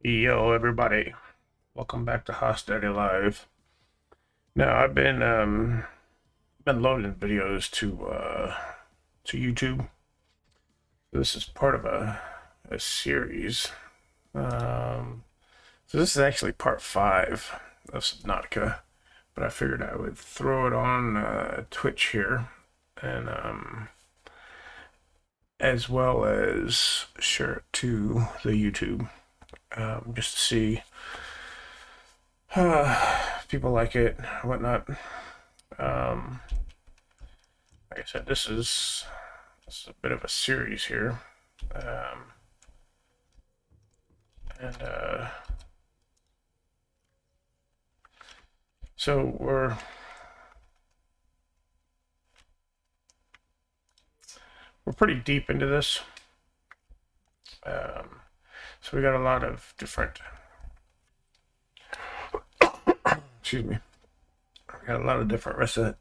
Yo, everybody! Welcome back to Hostility Live. Now, I've been loading videos to YouTube. This is part of a series. So this is actually part 5 of Subnautica, but I figured I would throw it on Twitch here, and as well as share it to the YouTube, just to see if people like it, whatnot. Like I said, this is a bit of a series here, and so we're pretty deep into this. So we got a lot of different. Excuse me. We got a lot of different recipes.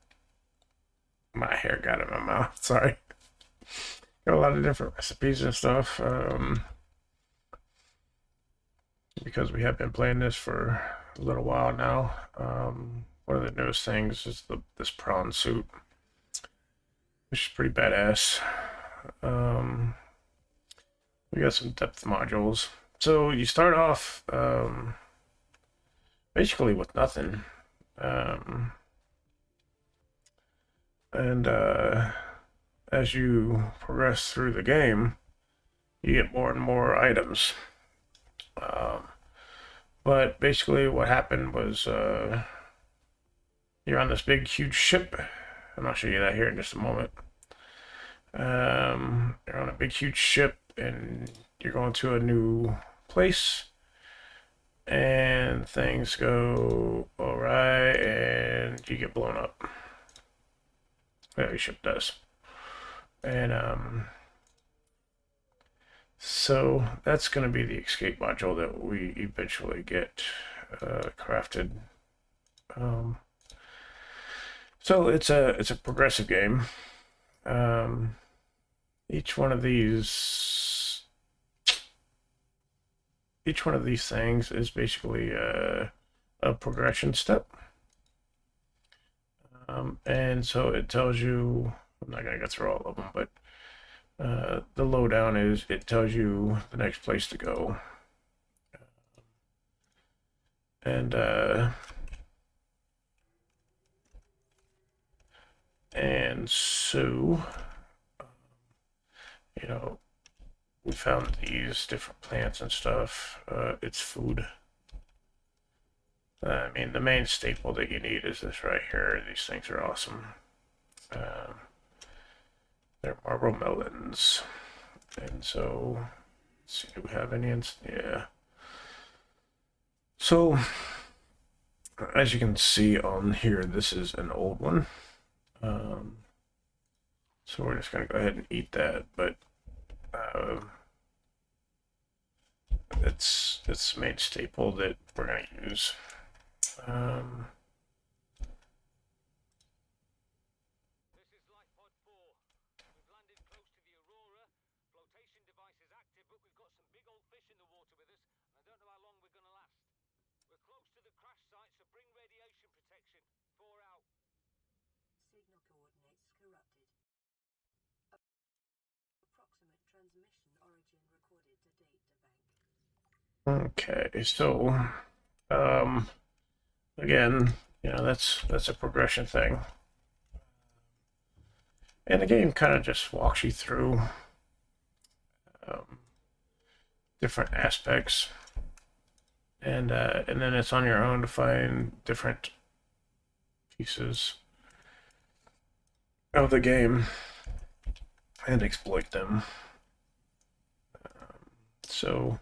My hair got in my mouth. Sorry. Got a lot of different recipes and stuff. Because we have been playing this for a little while now. One of the newest things is this prawn suit, which is pretty badass. We got some depth modules. So you start off basically with nothing. And as you progress through the game, you get more and more items. But basically what happened was you're on this big, huge ship, and I'll show you that here in just a moment. You're on a big, huge ship, and you're going to a new place, and things go alright, and you get blown up. Yeah, your ship does. And so that's going to be the escape module that we eventually get crafted. So it's a progressive game. Each one of these things is basically a progression step. And so it tells you, I'm not going to go through all of them, but the lowdown is it tells you the next place to go. And so, you know, we found these different plants and stuff. It's food. I mean, the main staple that you need is this right here. These things are awesome. They're marble melons. And so, let's see, do we have any? Yeah. So, as you can see on here, this is an old one. So we're just going to go ahead and eat that, but it's the main staple that we're going to use. Okay, so again, you know, that's a progression thing. And the game kind of just walks you through different aspects, and then it's on your own to find different pieces of the game and exploit them. So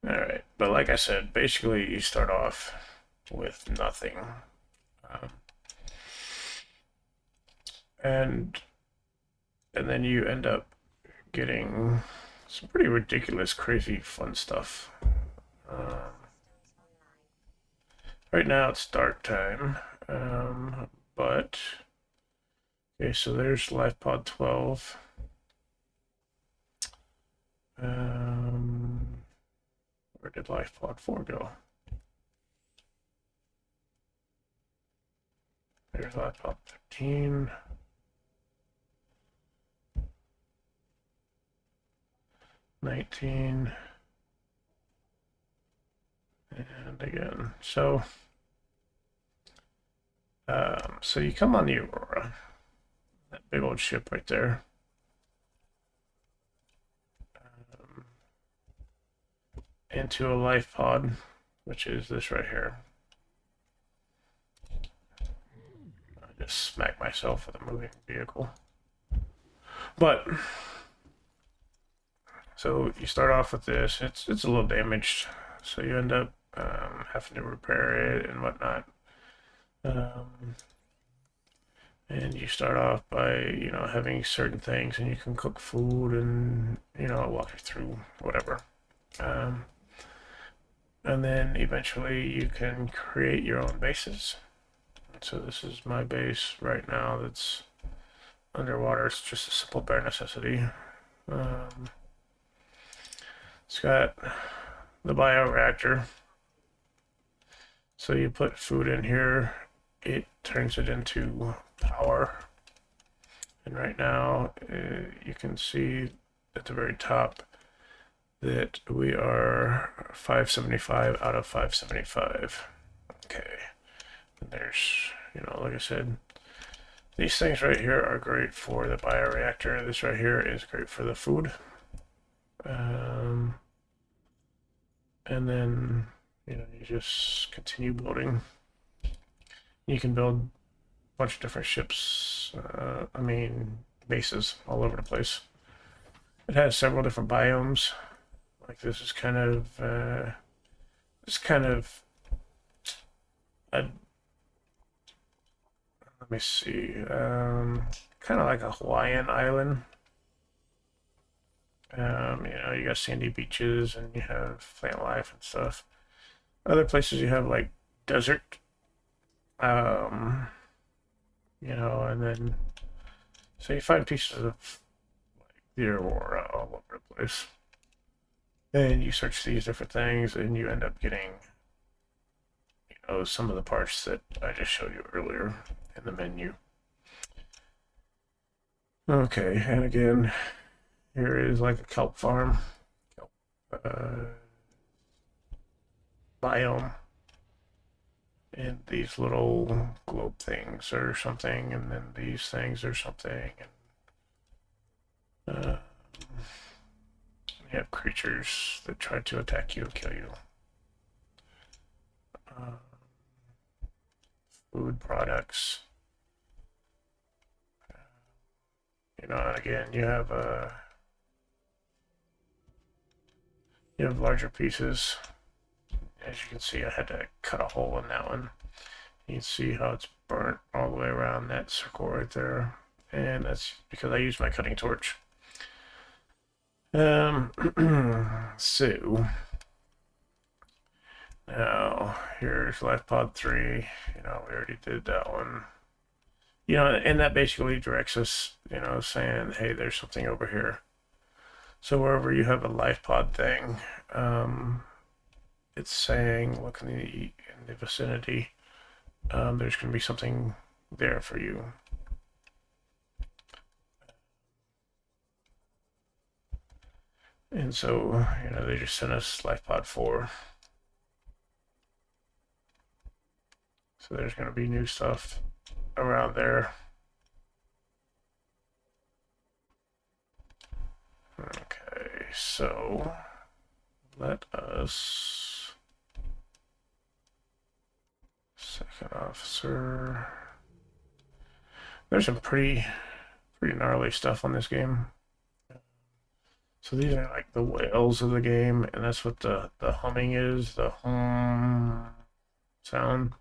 all right, but like I said, basically you start off with nothing, and then you end up getting some pretty ridiculous, crazy, fun stuff. Right now it's dark time, but okay, so there's life pod 12. Where did life pod 4 go? There's life pod 15. 19. And again. So you come on the Aurora, that big old ship right there. Into a life pod, which is this right here. I just smacked myself with a moving vehicle. But so you start off with this. It's a little damaged, so you end up having to repair it and whatnot. And you start off by having certain things, and you can cook food, and I'll walk you through whatever. And then eventually you can create your own bases. So this is my base right now that's underwater. It's just a simple bare necessity. It's got the bioreactor. So you put food in here, it turns it into power. And right now you can see at the very top that we are 575 out of 575. Okay. And there's, like I said, these things right here are great for the bioreactor. This right here is great for the food. And then, you just continue building. You can build a bunch of different ships, bases all over the place. It has several different biomes. Like this is kind of let me see, kind of like a Hawaiian island. You got sandy beaches and you have plant life and stuff. Other places you have like desert, and then so you find pieces of like the Aurora all over the place. And you search these different things, and you end up getting, some of the parts that I just showed you earlier in the menu. Okay, and again, here is like a kelp farm, biome, and these little globe things or something, and then these things or something, and you have creatures that try to attack you and kill you. Food products. And again, you have larger pieces. As you can see, I had to cut a hole in that one. You can see how it's burnt all the way around that circle right there, and that's because I used my cutting torch. So now here's life pod 3. We already did that one. And that basically directs us, saying, hey, there's something over here. So wherever you have a life pod thing, it's saying, look in the vicinity. There's going to be something there for you. And so, they just sent us life pod 4. So there's going to be new stuff around there. Okay, so let us second officer. There's some pretty gnarly stuff on this game. So these are like the whales of the game, and that's what the humming is, the hum sound.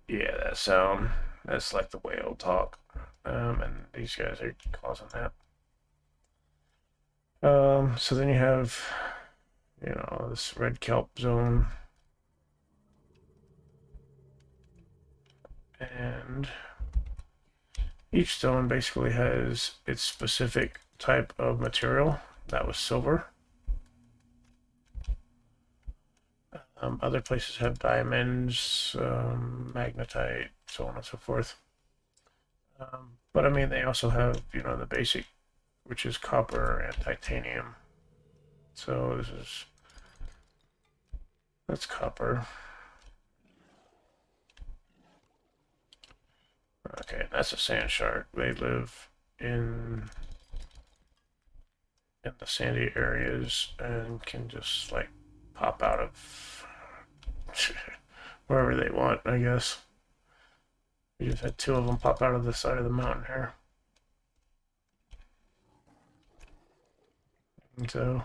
Yeah, that sound. That's like the whale talk. And these guys are causing that. So then you have, this red kelp zone. And Each stone basically has its specific type of material. That was silver. Other places have diamonds, magnetite, so on and so forth. But I mean, they also have, you know, the basic, which is copper and titanium. So that's copper. Okay, that's a sand shark. They live in the sandy areas and can just like pop out of wherever they want, I guess. We just had two of them pop out of the side of the mountain here. And so,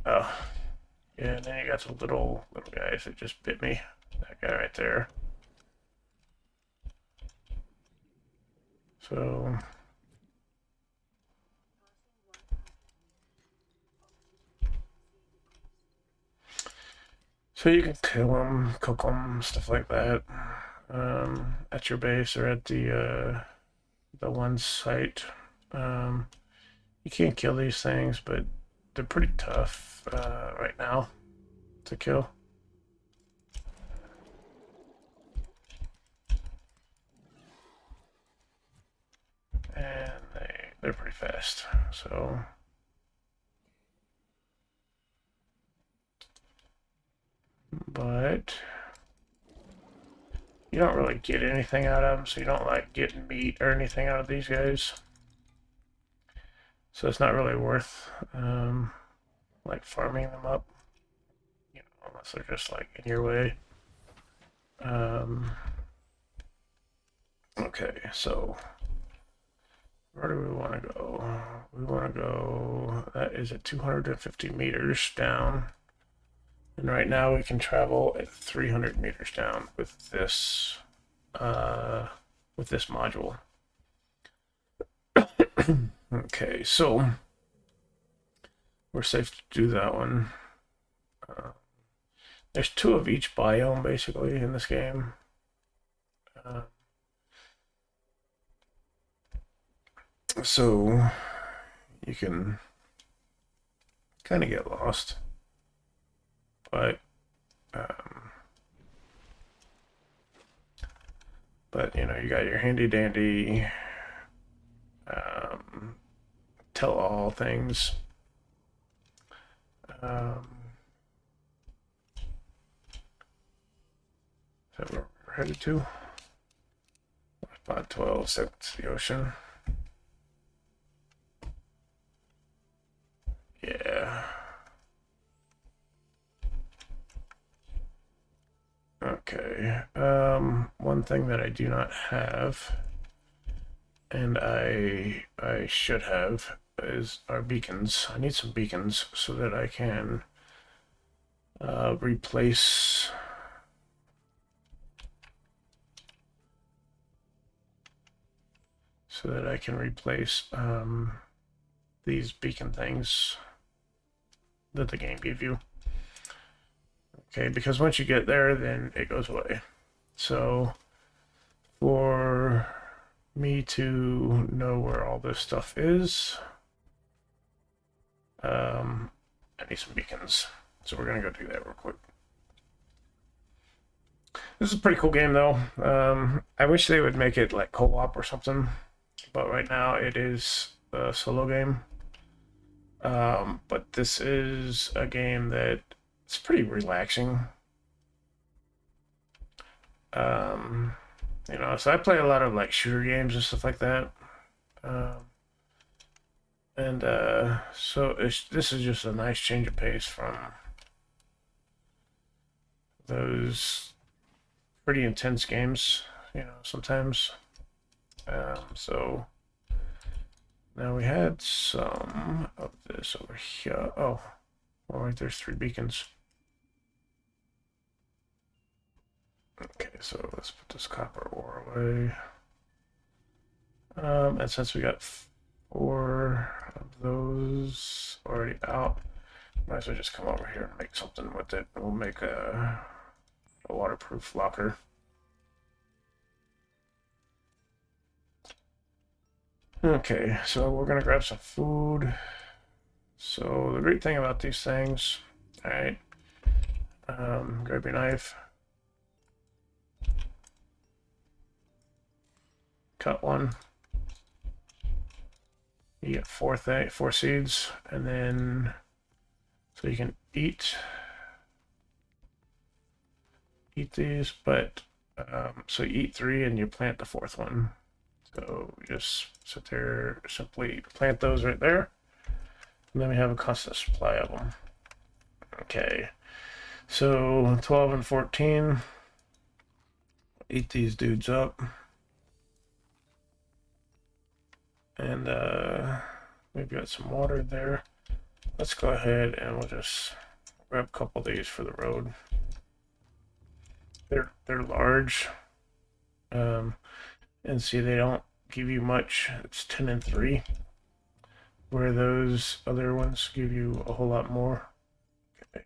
oh, yeah, and then you got some little guys that just bit me. That guy right there. So you can kill them, cook them, stuff like that, at your base or at the one site. You can't kill these things, but they're pretty tough right now to kill. And they're pretty fast, so but you don't really get anything out of them, so you don't like getting meat or anything out of these guys. So it's not really worth like farming them up, you know, unless they're just like in your way. Okay, so where do we want to go? We want to go, that is at 250 meters down. And right now we can travel at 300 meters down with this module. Okay, so we're safe to do that one. There's two of each biome basically in this game. So you can kind of get lost, but you know, you got your handy dandy tell all things. Is that where we're headed to? Spot 12, that's the ocean. Yeah. Okay. One thing that I do not have, and I should have, is our beacons. I need some beacons so that I can replace these beacon things that the game gives you. Okay, because once you get there, then it goes away. So for me to know where all this stuff is, I need some beacons. So we're gonna go do that real quick. This is a pretty cool game though. I wish they would make it like co-op or something, but right now it is a solo game. But this is a game that it's pretty relaxing. You know, so I play a lot of like shooter games and stuff like that. So this is just a nice change of pace from those pretty intense games, you know, sometimes. So now we had some of this over here. Oh, all right, there's 3 beacons. Okay, so let's put this copper ore away. And since we got 4 of those already out, might as well just come over here and make something with it. We'll make a waterproof locker. Okay, so we're gonna grab some food. So the great thing about these things, all right, grab your knife, cut one. You get four seeds, and then so you can eat these, but so you eat three and you plant the fourth one. So you just sit there, simply plant those right there, and then we have a constant supply of them. Okay, so 12 and 14. Eat these dudes up. And we've got some water there. Let's go ahead and we'll just grab a couple of these for the road. They're large. And see, they don't give you much. It's 10 and 3. Where those other ones give you a whole lot more. Okay.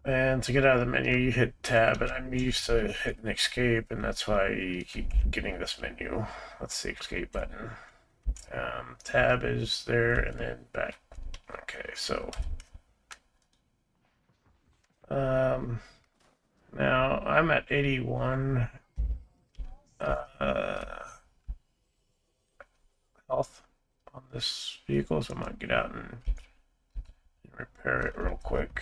And to get out of the menu, you hit tab, and I'm used to hitting escape, and that's why you keep getting this menu. That's the escape button. Tab is there, and then back. Okay, so now I'm at 81 health on this vehicle, so I might get out and repair it real quick.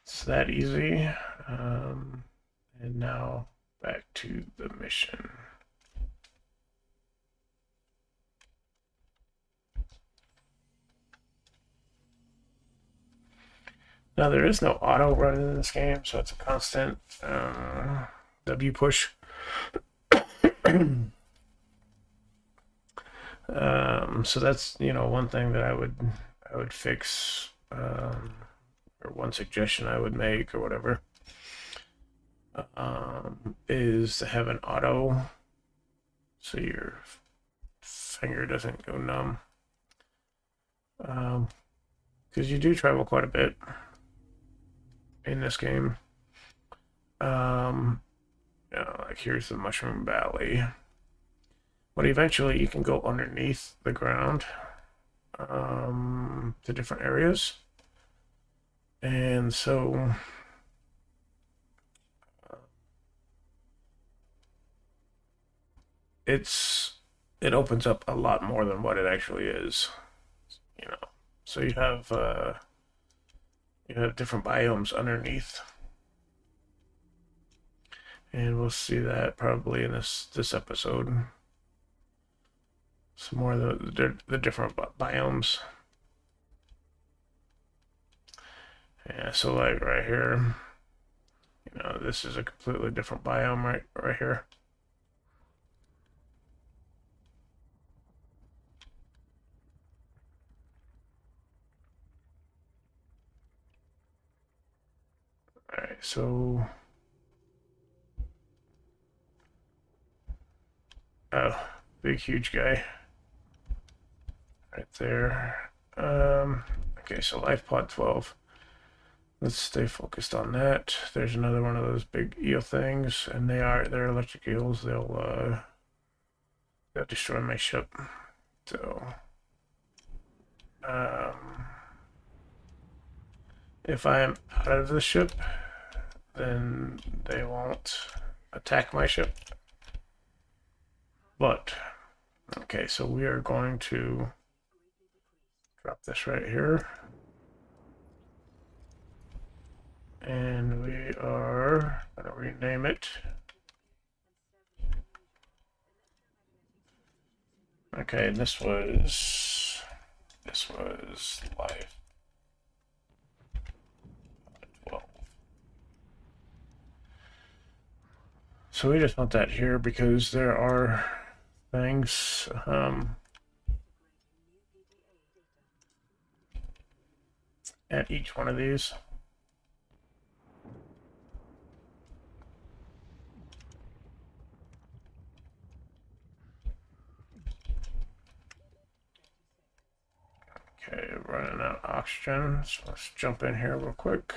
It's that easy. And now back to the mission. Now there is no auto running in this game, so it's a constant W push. So that's one thing that I would fix, or one suggestion I would make, or whatever, is to have an auto, so your finger doesn't go numb. Because you do travel quite a bit in this game. Like here's the Mushroom Valley. But eventually you can go underneath the ground to different areas. And so it opens up a lot more than what it actually is. So you have different biomes underneath. And we'll see that probably in this episode. Some more of the different biomes. Yeah, so like right here, this is a completely different biome right here. All right, so big huge guy right there. Okay, so life pod 12. Let's stay focused on that. There's another one of those big eel things, and they're electric eels. They'll destroy my ship. So if I am out of the ship, then they won't attack my ship. But okay, so we are going to drop this right here. And we are going to rename it. Okay, and this was life 12. So we just want that here because there are things at each one of these. Okay, running out of oxygen, so let's jump in here real quick.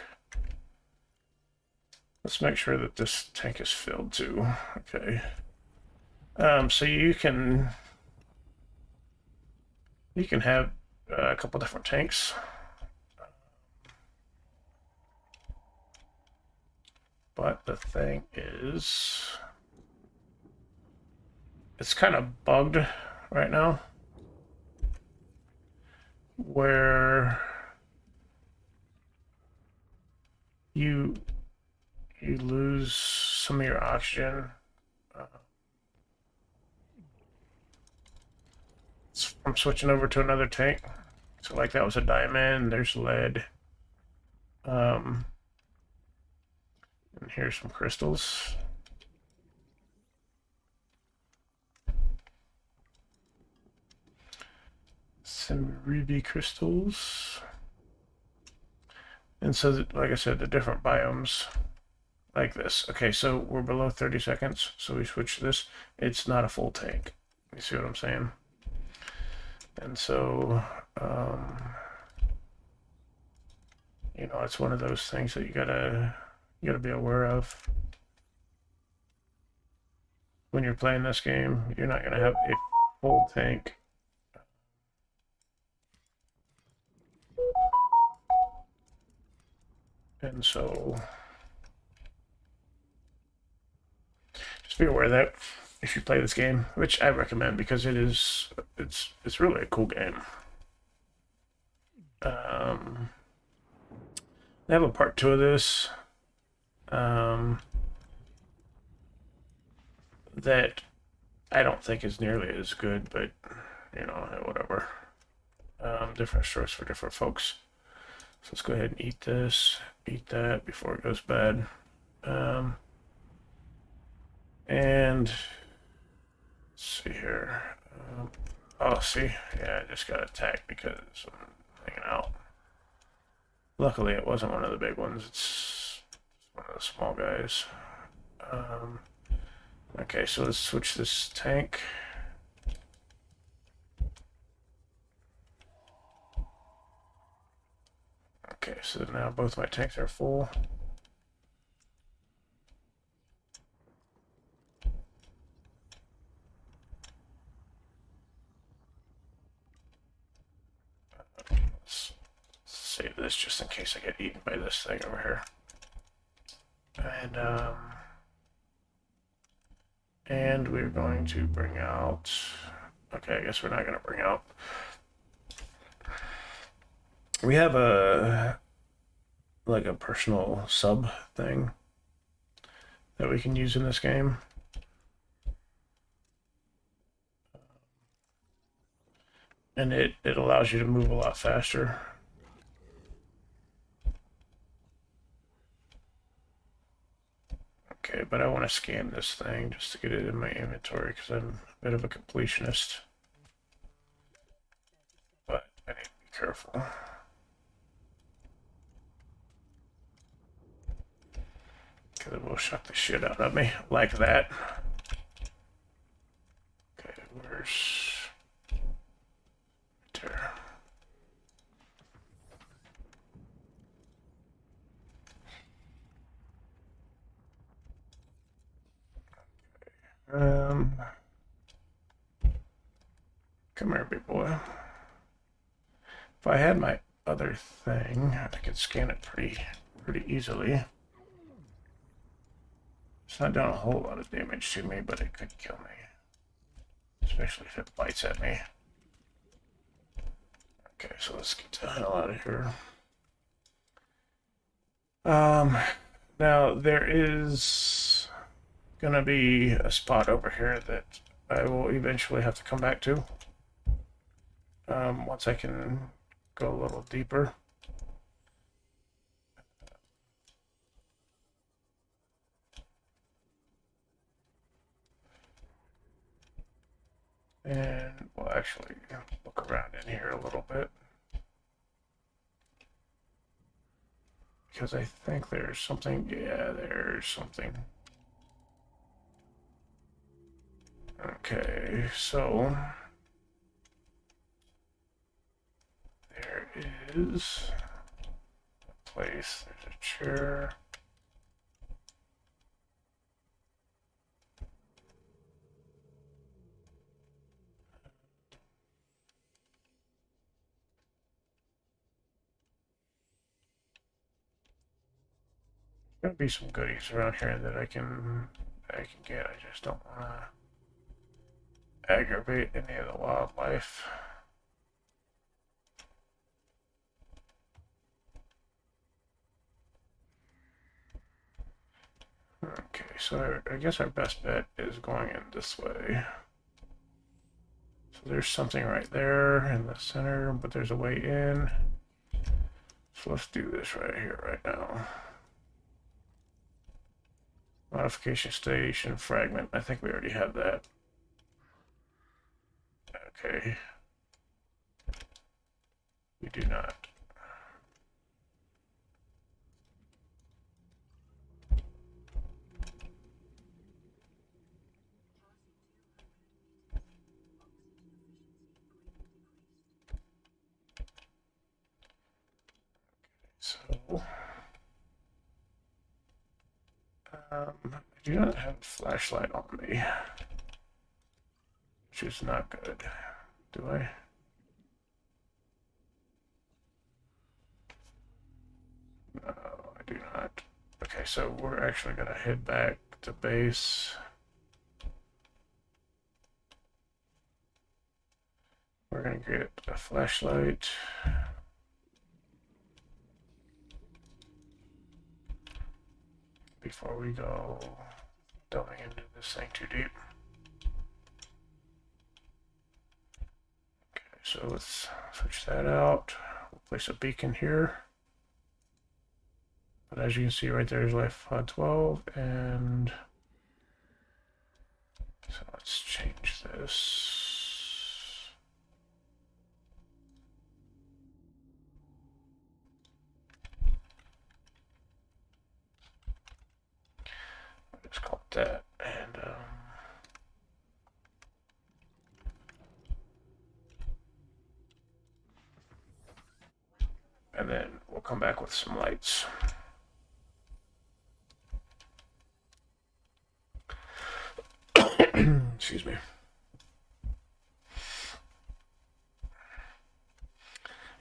Let's make sure that this tank is filled too. Okay. So you can have a couple different tanks. But the thing is, it's kind of bugged right now, where you lose some of your oxygen. I'm switching over to another tank. So like that was a diamond, there's lead. And here's some crystals. Some ruby crystals. And so, like I said, the different biomes like this. Okay, so we're below 30 seconds, so we switch to this. It's not a full tank. You see what I'm saying? And so, you know, it's one of those things that you gotta be aware of when you're playing this game. You're not gonna have a full tank. And so just be aware of that if you play this game, which I recommend because it's really a cool game. They have a part 2 of this that I don't think is nearly as good, but you know, whatever. Different strokes for different folks. So let's go ahead and eat this, eat that before it goes bad. And let's see here. Oh, see, yeah, I just got attacked because I'm hanging out. Luckily, it wasn't one of the big ones. It's one of the small guys. Okay, so let's switch this tank. Okay, so now both my tanks are full. Let's save this just in case I get eaten by this thing over here. And we're going to bring out, okay, I guess we're not going to bring out. We have like a personal sub thing that we can use in this game. And it allows you to move a lot faster. Okay, but I want to scan this thing just to get it in my inventory because I'm a bit of a completionist. But I need to be careful. Because it will shock the shit out of me like that. Okay, where's... Right there. Come here, big boy. If I had my other thing, I could scan it pretty easily. It's not doing a whole lot of damage to me, but it could kill me. Especially if it bites at me. Okay, so let's get the hell out of here. Now there is gonna be a spot over here that I will eventually have to come back to. Once I can go a little deeper. And we'll actually look around in here a little bit. Because I think there's something, yeah, there's something. Okay, so there is a place. There's a chair. There'll be some goodies around here that I can get. I just don't want to aggravate any of the wildlife. Okay, so I guess our best bet is going in this way. So there's something right there in the center, but there's a way in. So let's do this right here, right now. Modification station fragment. I think we already have that. Okay. We do not. So, I do not have a flashlight on me, which is not good. Do I? No, I do not. Okay, so we're actually going to head back to base. We're going to get a flashlight. Before we go delving into this thing too deep. Okay, so let's switch that out. We'll place a beacon here. But as you can see right there is life pod 12, and so let's change this. Let's call it that, and then we'll come back with some lights. Excuse me.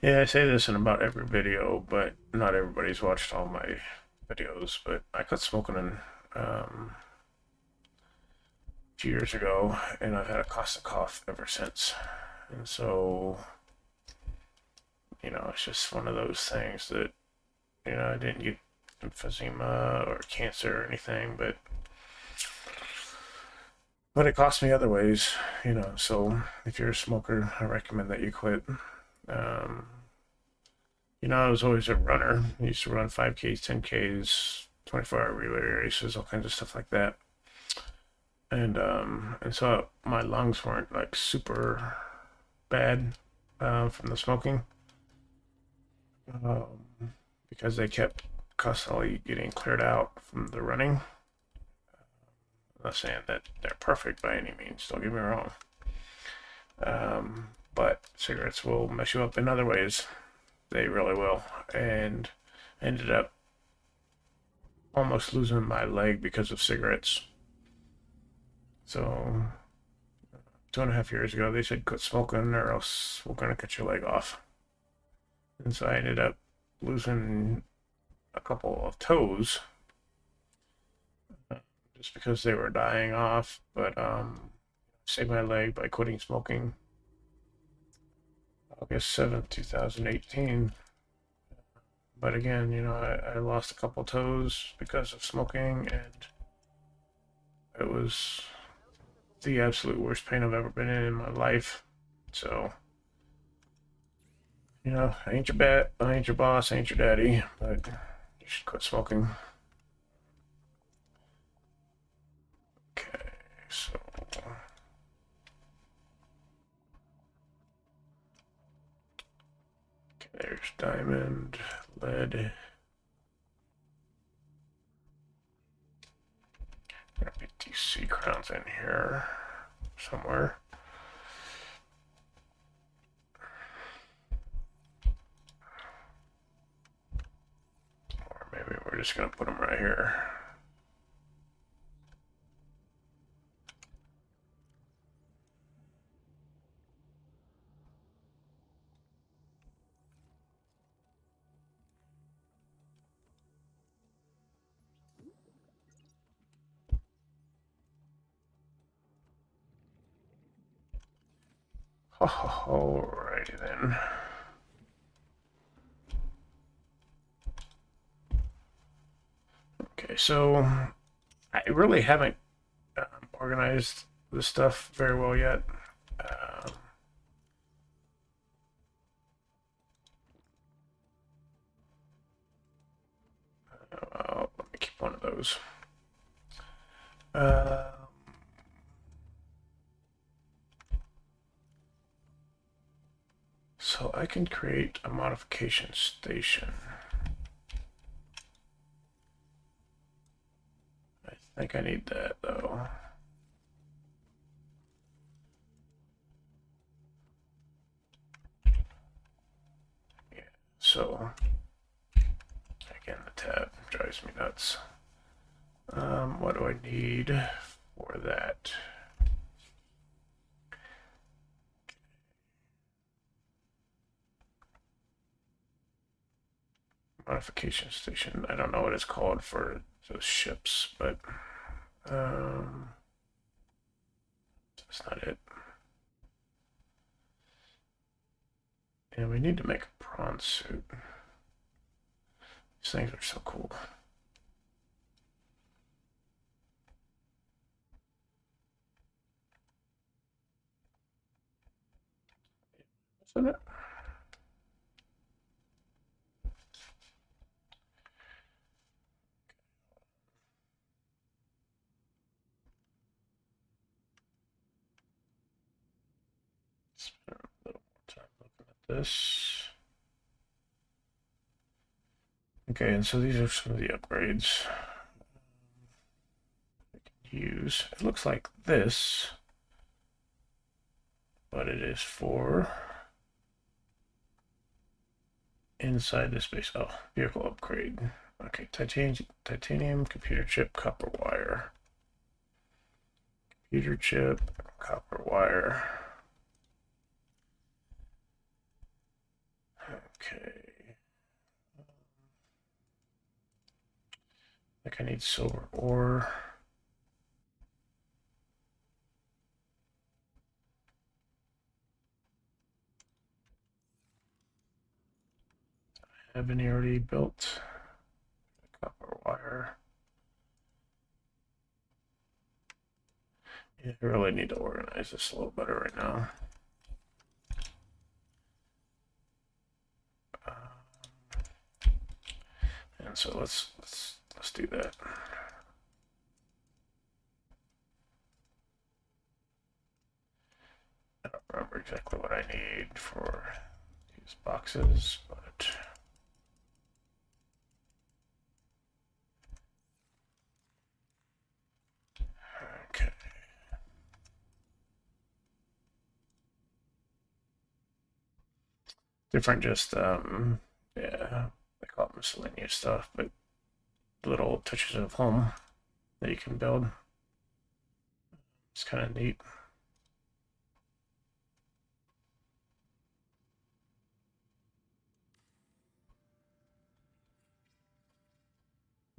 Yeah, I say this in about every video, but not everybody's watched all my videos. But I quit smoking in a few years ago, and I've had a constant cough ever since. And so, you know, it's just one of those things that, you know, I didn't get emphysema or cancer or anything, but it cost me other ways, you know. So if you're a smoker, I recommend that you quit. You know, I was always a runner. I used to run 5Ks, 10Ks, 24-hour relay races, all kinds of stuff like that. And so my lungs weren't like super bad from the smoking, because they kept constantly getting cleared out from the running. I'm not saying that they're perfect by any means, don't get me wrong. But cigarettes will mess you up in other ways. They really will. And ended up almost losing my leg because of cigarettes. So 2.5 years ago, they said quit smoking or else we're going to cut your leg off. And so I ended up losing a couple of toes just because they were dying off. But saved my leg by quitting smoking August 7th, 2018. But again, you know, I lost a couple toes because of smoking, and it was the absolute worst pain I've ever been in my life. So, you know, I ain't your boss, I ain't your daddy, but you should quit smoking. Okay, so there's diamond, lead. There'll be DC crowns in here somewhere. just going to put them right here. Alrighty then. Okay, so I really haven't organized this stuff very well yet. Let me keep one of those. So I can create a modification station. I think I need that though. Yeah, so again, the tab drives me nuts. What do I need for that? Modification station. I don't know what it's called for those ships, but that's not it. And we need to make a prawn suit. These things are so cool. Isn't it? Spend a little more time looking at this. Okay, and so these are some of the upgrades we can use. It looks like this, but it is for inside this base. Oh, vehicle upgrade. Okay, titanium, computer chip, copper wire. Computer chip, copper wire. Okay. I think I need silver ore. Have any already built? Copper wire. Yeah, I really need to organize this a little better right now. And so let's do that. I don't remember exactly what I need for these boxes, but okay. Different, just yeah, they call it miscellaneous stuff, but little touches of home that you can build. It's kind of neat.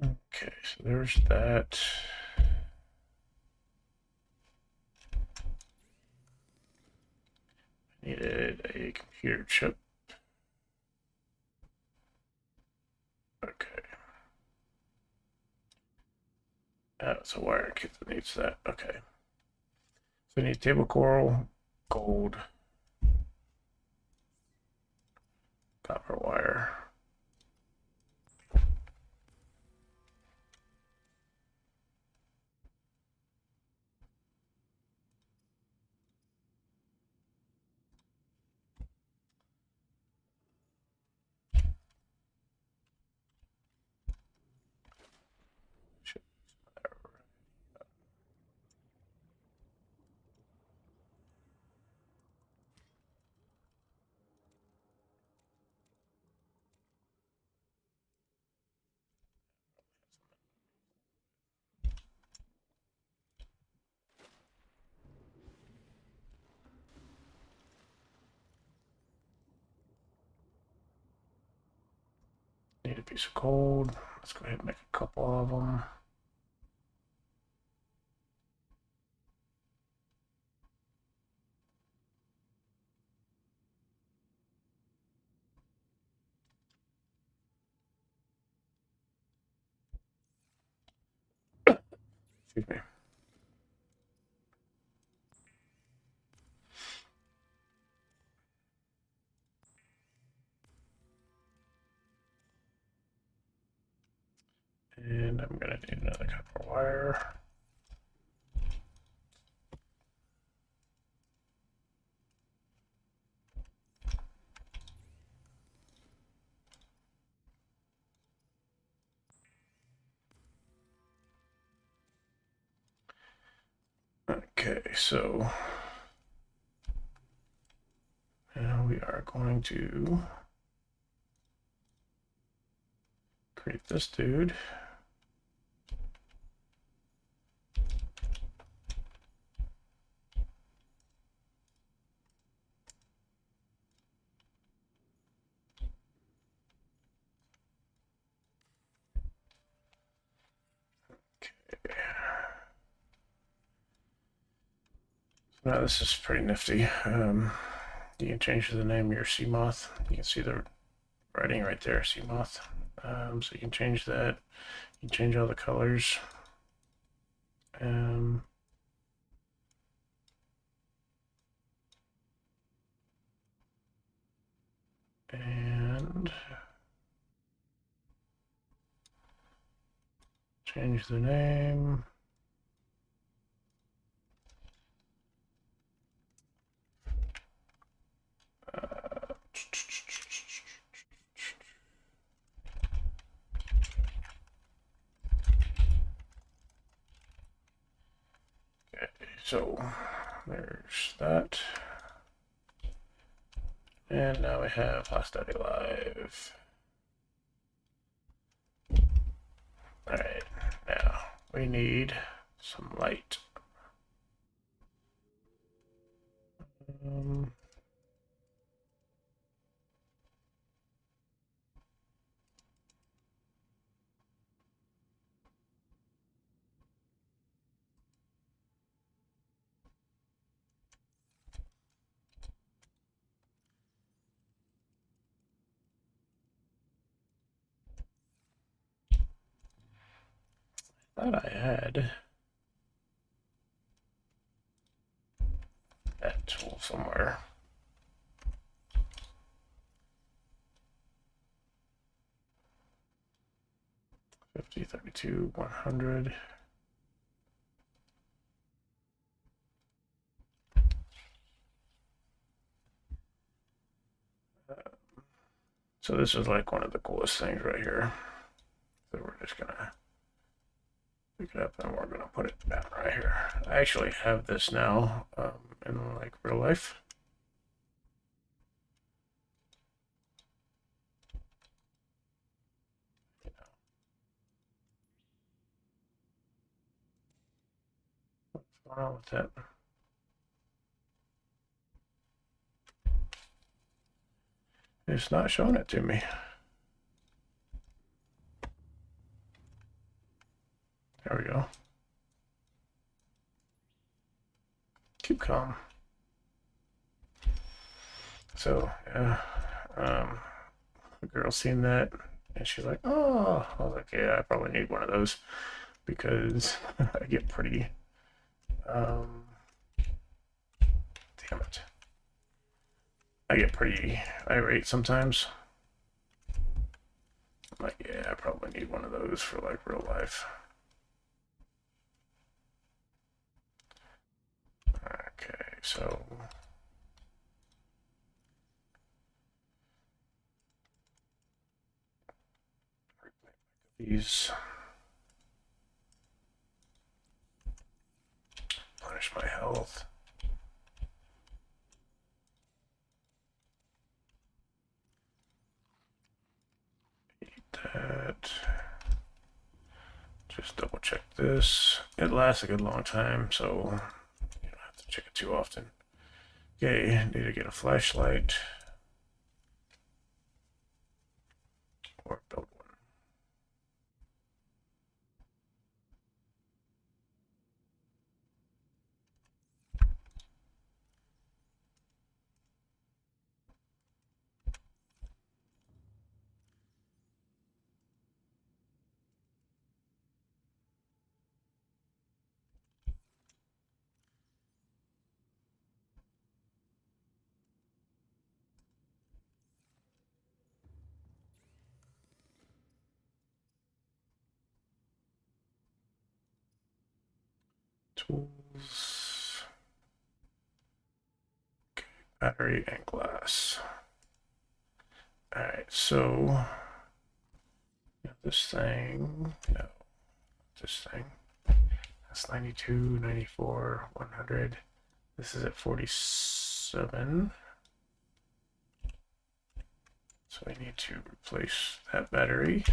Okay, so there's that. Needed a computer chip. Okay. It's a wire kit that needs that. Okay. So I need table coral, gold, copper wire. Need a piece of gold. Let's go ahead and make a couple of them. Excuse me. And I'm gonna need another copper wire. Okay, so now we are going to create this dude. Okay. So now this is pretty nifty. You can change the name of your sea moth. You can see the writing right there, sea moth. So you can change that. You can change all the colors. And change the name. Okay, so there's that. And now we have Hostility Live. Alright, now we need some light. Thought I had that tool somewhere. $50, $32, $100. So this is like one of the coolest things right here. So we're just gonna pick it up and we're gonna put it down right here. I actually have this now in like real life. What's going on with that? It's not showing it to me. There we go. Keep calm. So yeah, the girl seen that and she's like, "Oh," I was like, "Yeah, I probably need one of those because I get pretty, damn it, I get pretty irate sometimes." I'm like, "Yeah, I probably need one of those for like real life." Okay, so these punish my health. Eat that. Just double check this. It lasts a good long time, so you don't have to check it too often. Okay, need to get a flashlight or build Tools. Okay, battery and glass. All right, so this thing, no, this thing. That's 92, 94, 100. This is at 47. So we need to replace that battery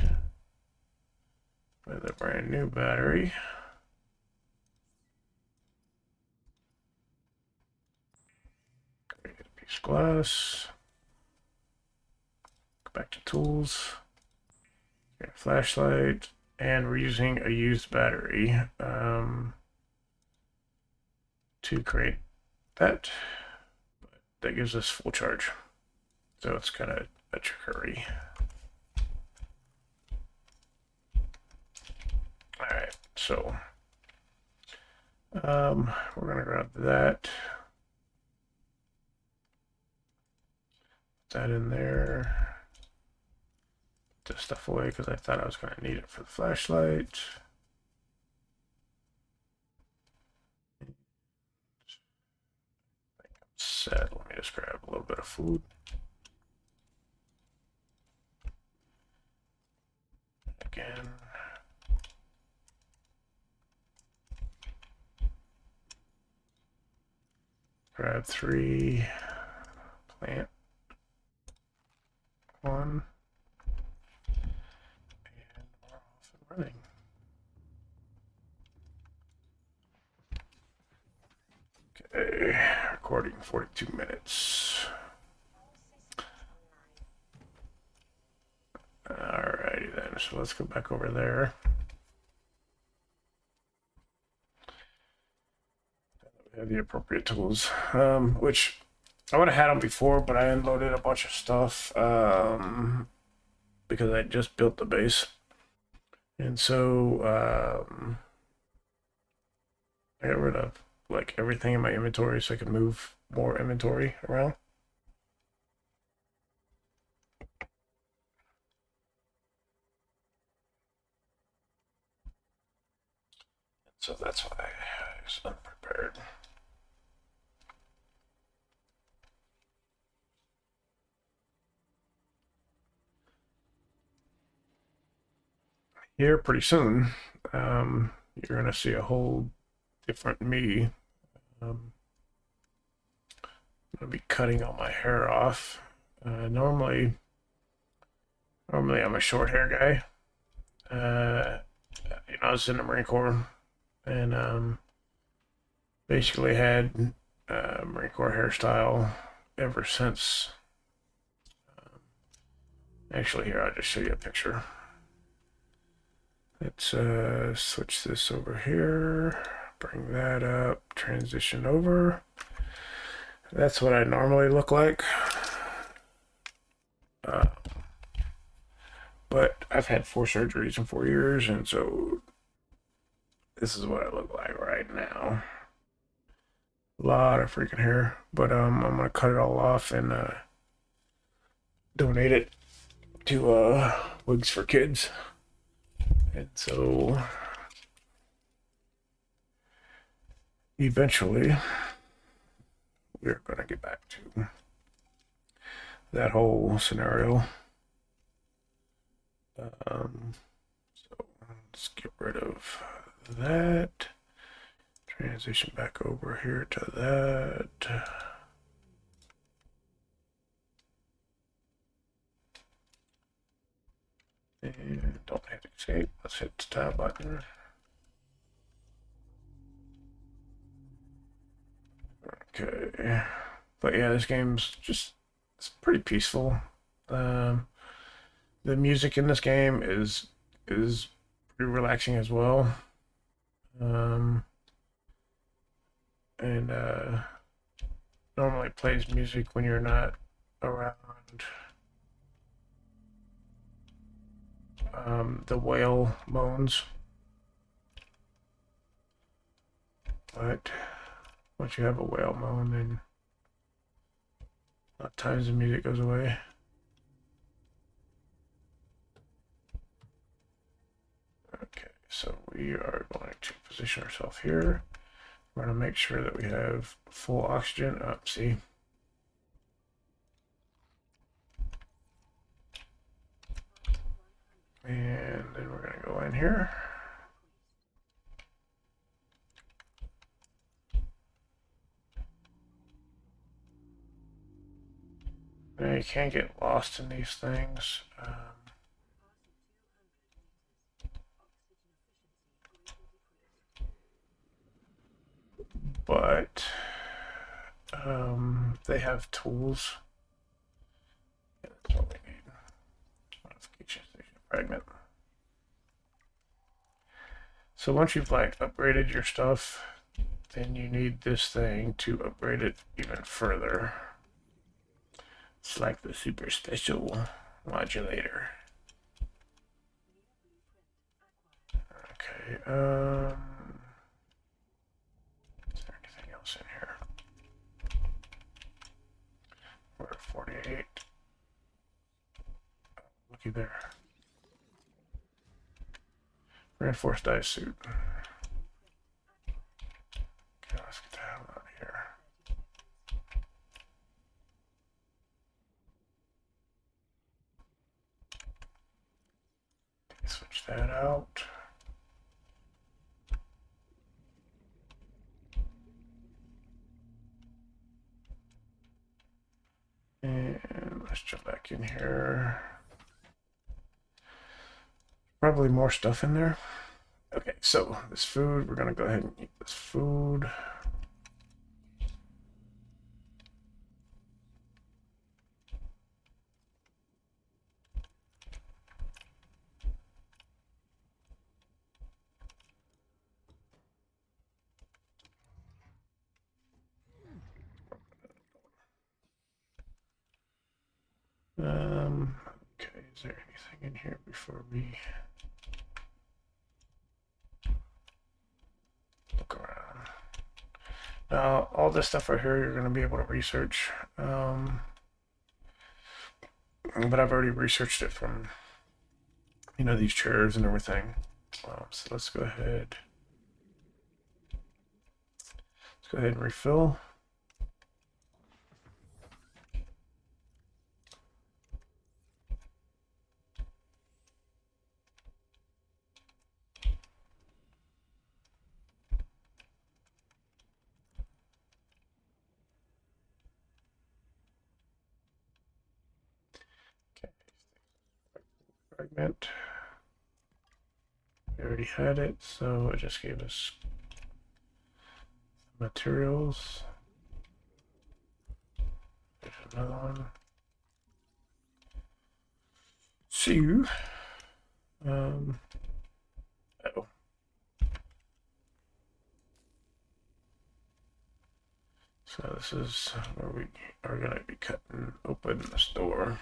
with a brand new battery. Create a piece of glass. Go back to tools. Get a flashlight. And we're using a used battery to create that. But that gives us full charge. So it's kind of a trickery. All right, so we're gonna grab that, put that in there, put this stuff away because I thought I was gonna need it for the flashlight. I think I'm set. Let me just grab a little bit of food. Again. Grab 3, plant 1, and we're off and running. Okay, recording 42 minutes. Alrighty then, so let's go back over there. We have the appropriate tools, which I would have had them before, but I unloaded a bunch of stuff because I just built the base. And so I got rid of like everything in my inventory so I could move more inventory around. So that's why I was unprepared. Here pretty soon, you're gonna see a whole different me. I'm gonna be cutting all my hair off. Normally I'm a short hair guy. I was in the Marine Corps and basically had Marine Corps hairstyle ever since. Actually, here I'll just show you a picture. Let's switch this over here, bring that up, transition over. That's what I normally look like. But I've had 4 surgeries in 4 years, and so this is what I look like right now. A lot of freaking hair, but I'm gonna cut it all off and donate it to Wigs for Kids. And so eventually we're gonna get back to that whole scenario. So let's get rid of that. Transition back over here to that. And don't have to escape. Let's hit the tab button. Okay. But yeah, this game's just, it's pretty peaceful. The music in this game is pretty relaxing as well. And normally plays music when you're not around the whale moans. But once you have a whale moan, then a lot of times the music goes away. Okay, so we are going to position ourselves here. We're going to make sure that we have full oxygen. Up, see? And then we're going to go in here. Now you can't get lost in these things. But they have tools. Yeah, that's what we need. Modification station fragment. So once you've like upgraded your stuff, then you need this thing to upgrade it even further. It's like the super special modulator. Okay, is there anything else in here? We're at 48. Looky there. Reinforced dive suit. Okay, let's get the hell out of here. Switch that out. And let's jump back in here. Probably more stuff in there. Okay, so this food, we're gonna go ahead and eat this food. Okay, is there anything in here before we look around? Now, all this stuff right here, you're going to be able to research. But I've already researched it from, you know, these chairs and everything. So let's go ahead. Let's go ahead and refill. Fragment. We already had it, so it just gave us materials. There's another one. So, oh. So this is where we are going to be cutting open this door.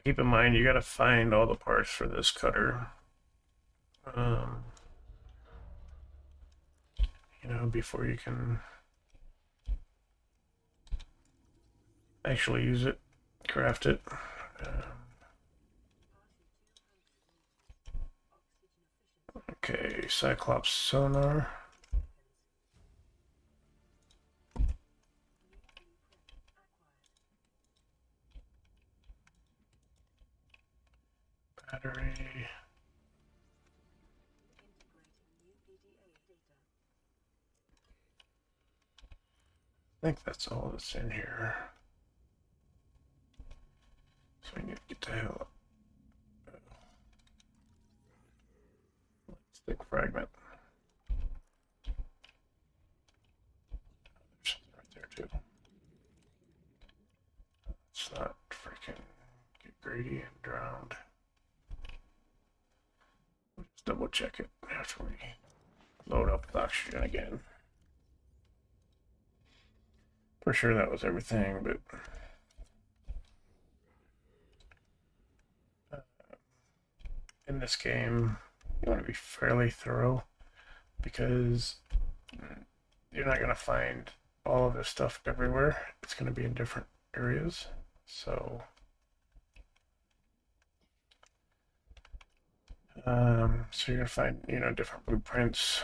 Keep in mind, you got to find all the parts for this cutter. You know, before you can actually use it, craft it. Okay, Cyclops sonar. Battery. I think that's all that's in here. So we need to get the hell up. Stick fragment. There's something right there too. Let's not freaking get greedy and drowned. We'll just double check it after we load up with oxygen again. For sure that was everything, but in this game, you want to be fairly thorough because you're not going to find all of this stuff everywhere. It's going to be in different areas. So So you're gonna find, you know, different blueprints,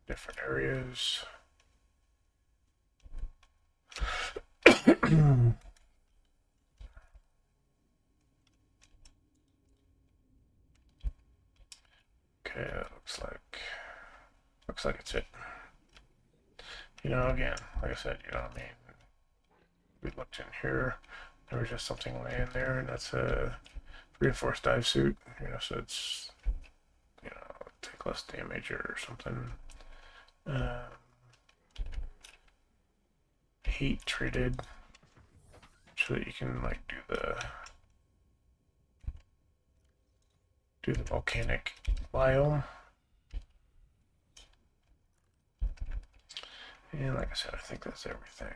different areas. Okay, that looks like it's it. You know, again, like I said, you know what I mean? We looked in here, there was just something laying there, and that's a reinforced dive suit, you know, so it's, you know, take less damage or something. Heat treated so that you can like do the volcanic biome. And like I said, I think that's everything.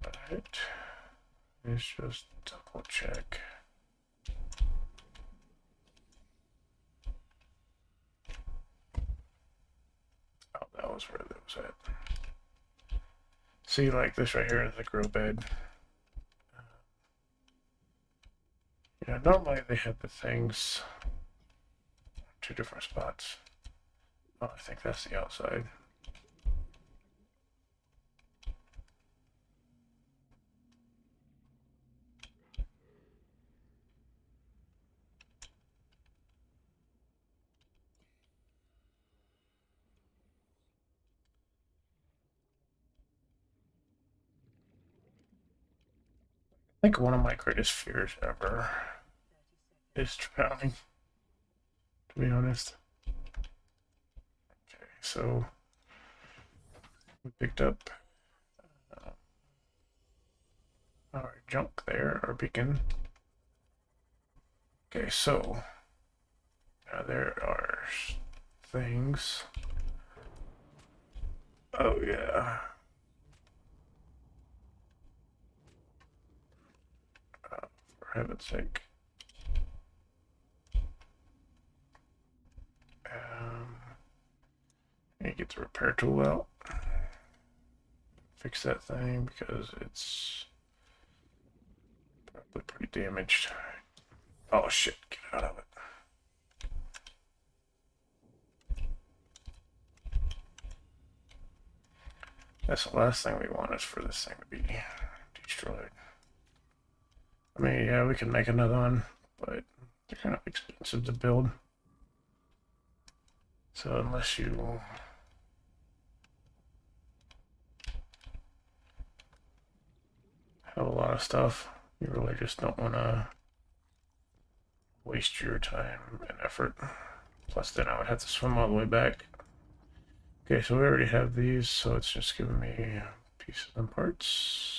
Alright. Let's just double check. Oh, that was where that was at. See, like this right here is the grow bed. You know, normally they have the things two different spots. Oh, I think that's the outside. I think one of my greatest fears ever is drowning, to be honest. Okay, so we picked up our junk there, our beacon. Okay, so there are things. Oh, yeah. For heaven's sake. You get the repair tool out. Fix that thing because it's probably pretty damaged. Oh shit, get out of it. That's the last thing we want is for this thing to be destroyed. I mean, yeah, we can make another one, but they're kind of expensive to build. So unless you have a lot of stuff, you really just don't want to waste your time and effort. Plus then I would have to swim all the way back. Okay, so we already have these, so it's just giving me pieces and parts.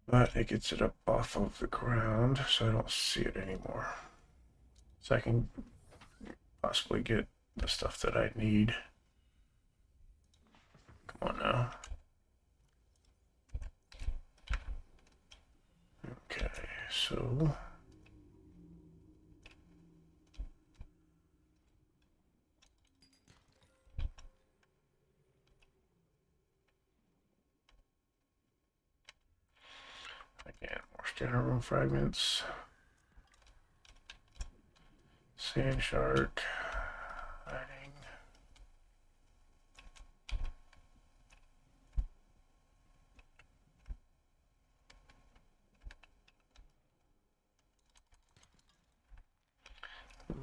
But it gets it up off of the ground, so I don't see it anymore. So I can possibly get the stuff that I need. Come on now. Okay, so again, more scanner room fragments. Sand shark. Hiding.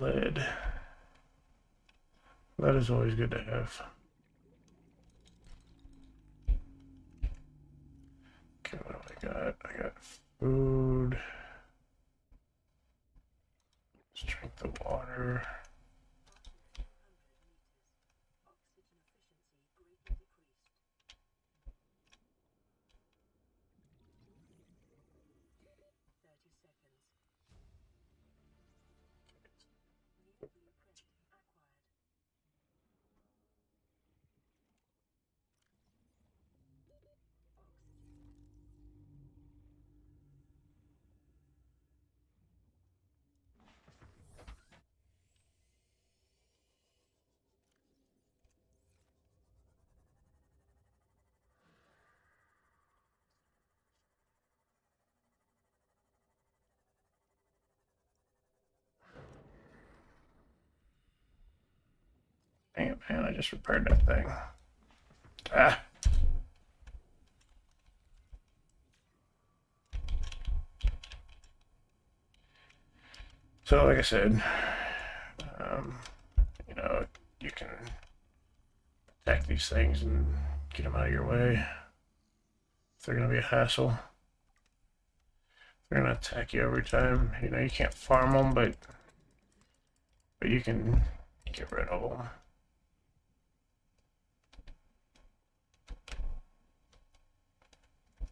Lead. Lead is always good to have. Okay, what do I got? I got food. Let's drink the water. Dang it, man, I just repaired that thing. Ah. So, like I said, you know, you can attack these things and get them out of your way. If they're going to be a hassle, they're going to attack you every time. You know, you can't farm them, but you can get rid of them.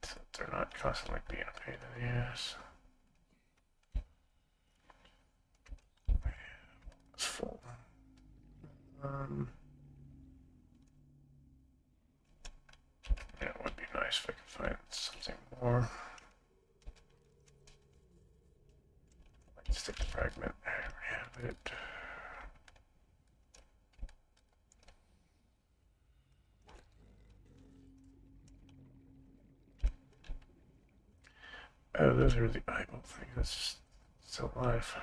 So they're not constantly being a pain in the ass. It's full. Yeah, it would be nice if I could find something more. Like stick fragment. There we have it. Oh, those are the eyeball things. That's just still alive.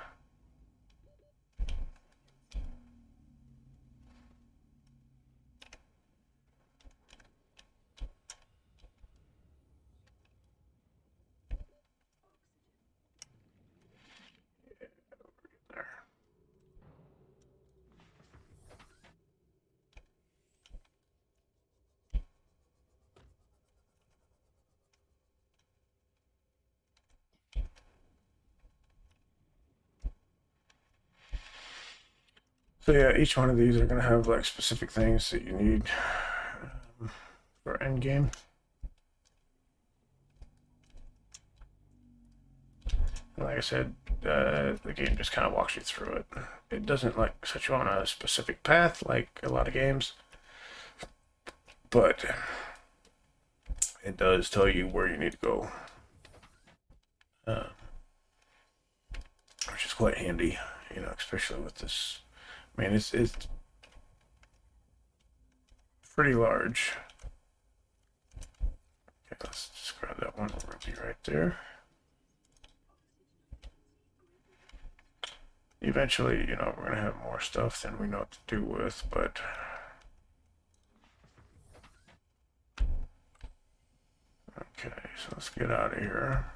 There. So yeah, each one of these are going to have like specific things that you need for end game. And like I said, the game just kind of walks you through it. It doesn't like set you on a specific path like a lot of games, but it does tell you where you need to go, which is quite handy, you know, especially with this. I mean, it's pretty large. Okay, let's just grab that one ruby right there. Eventually, you know, we're gonna have more stuff than we know what to do with, but okay, so let's get out of here.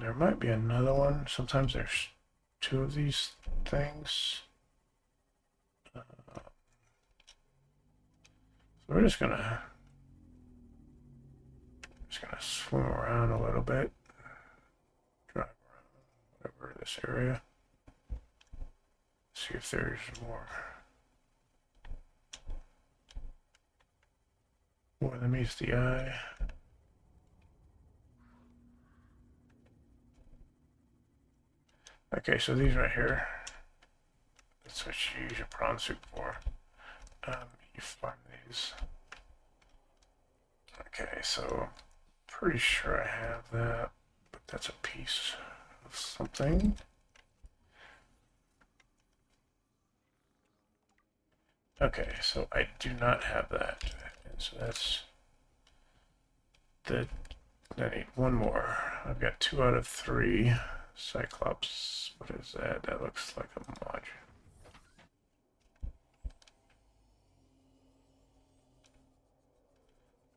There might be another one. Sometimes there's two of these things. So we're just gonna swim around a little bit, drive around over this area, see if there's more than meets the eye. Okay, so these right here, that's what you use your prawn suit for. You find these. Okay, so I'm pretty sure I have that, but that's a piece of something. Okay, so I do not have that, and so that's the. I need one more. I've got 2 out of 3. Cyclops, what is that? That looks like a module.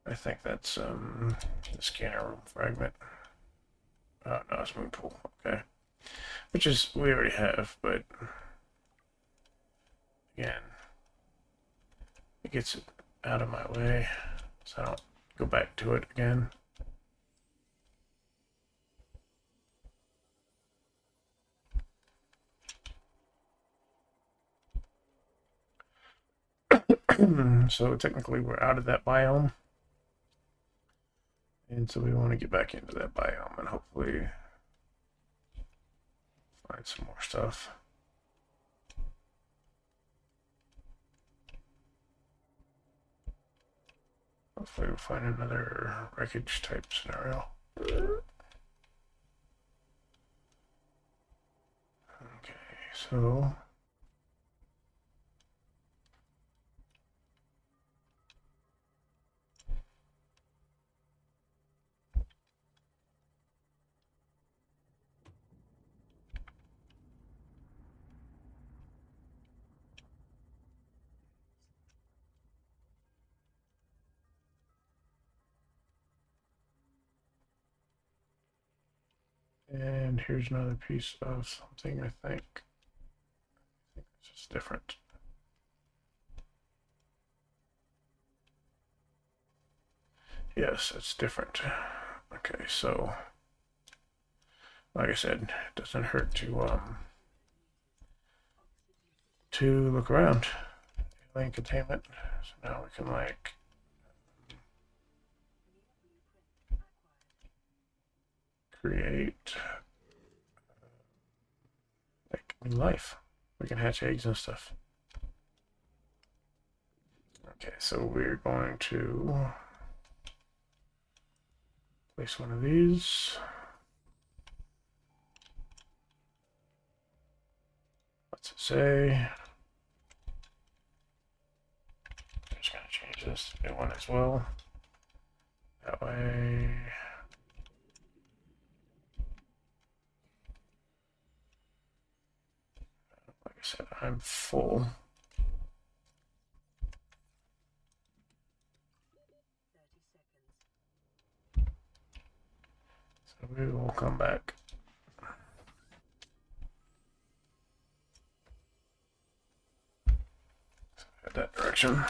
I think that's the scanner room fragment. Oh no, it's moon pool. Okay, which is we already have, but again, it gets it out of my way, so I don't go back to it again. So technically, we're out of that biome. And so we want to get back into that biome and hopefully find some more stuff. Hopefully we'll find another wreckage type scenario. Okay, so And here's another piece of something, I think. This is different. Yes, it's different. Okay, so like I said, it doesn't hurt to look around. Alien containment. So now we can like create like new life. We can hatch eggs and stuff. Okay, so we're going to place one of these. What's it say? I'm just going to change this to new one as well. That way. Like I said, I'm full. So we will come back. Head that direction.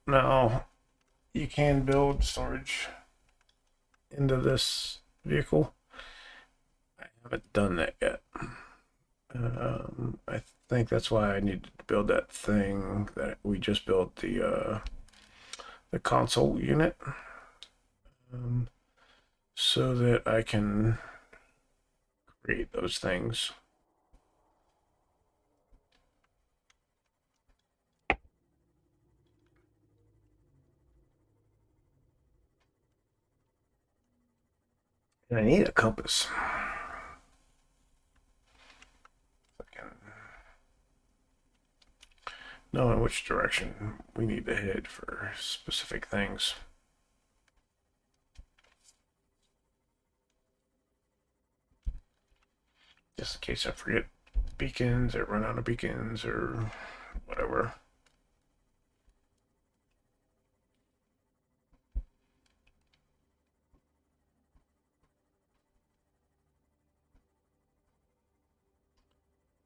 Now you can build storage into this vehicle. I haven't done that yet. I think that's why I needed to build that thing that we just built, the console unit, so that I can create those things. And I need a compass. I can know in which direction we need to head for specific things. Just in case I forget beacons or run out of beacons or whatever.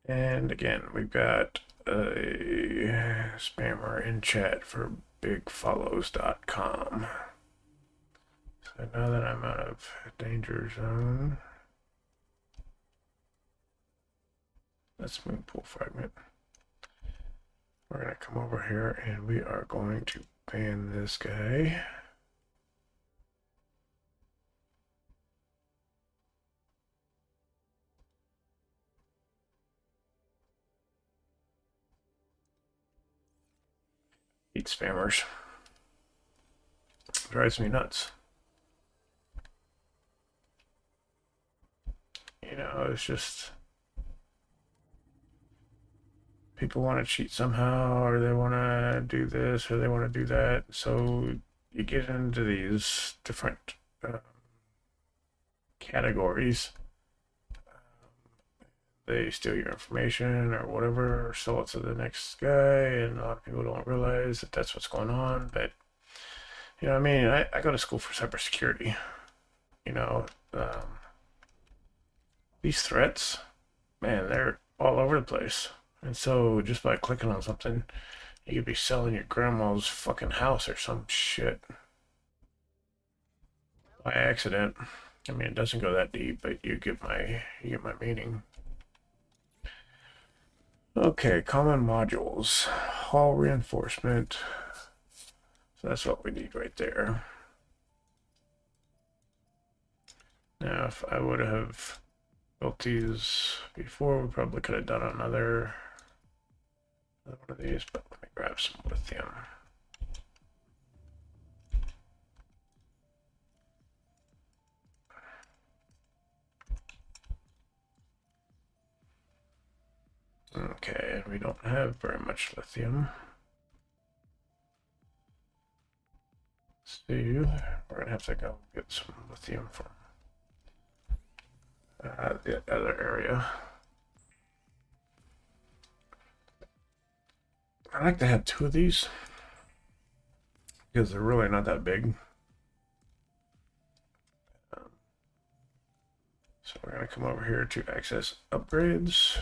And again, we've got a spammer in chat for bigfollows.com. So now that I'm out of danger zone, let's move pool fragment. We're going to come over here and we are going to ban this guy. Eat spammers. Drives me nuts. You know, it's just people want to cheat somehow, or they want to do this, or they want to do that. So you get into these different categories. They steal your information or whatever, or sell it to the next guy, and a lot of people don't realize that that's what's going on. But you know, I mean, I go to school for cybersecurity. You know, these threats, man, they're all over the place. And so just by clicking on something, you could be selling your grandma's fucking house or some shit by accident. I mean, it doesn't go that deep, but you get my meaning. Okay, common modules, hull reinforcement. So that's what we need right there. Now, if I would have built these before, we probably could have done another one of these, but let me grab some lithium. Okay, we don't have very much lithium. So we're gonna have to go get some lithium from the other area. I like to have two of these because they're really not that big. So we're going to come over here to access upgrades,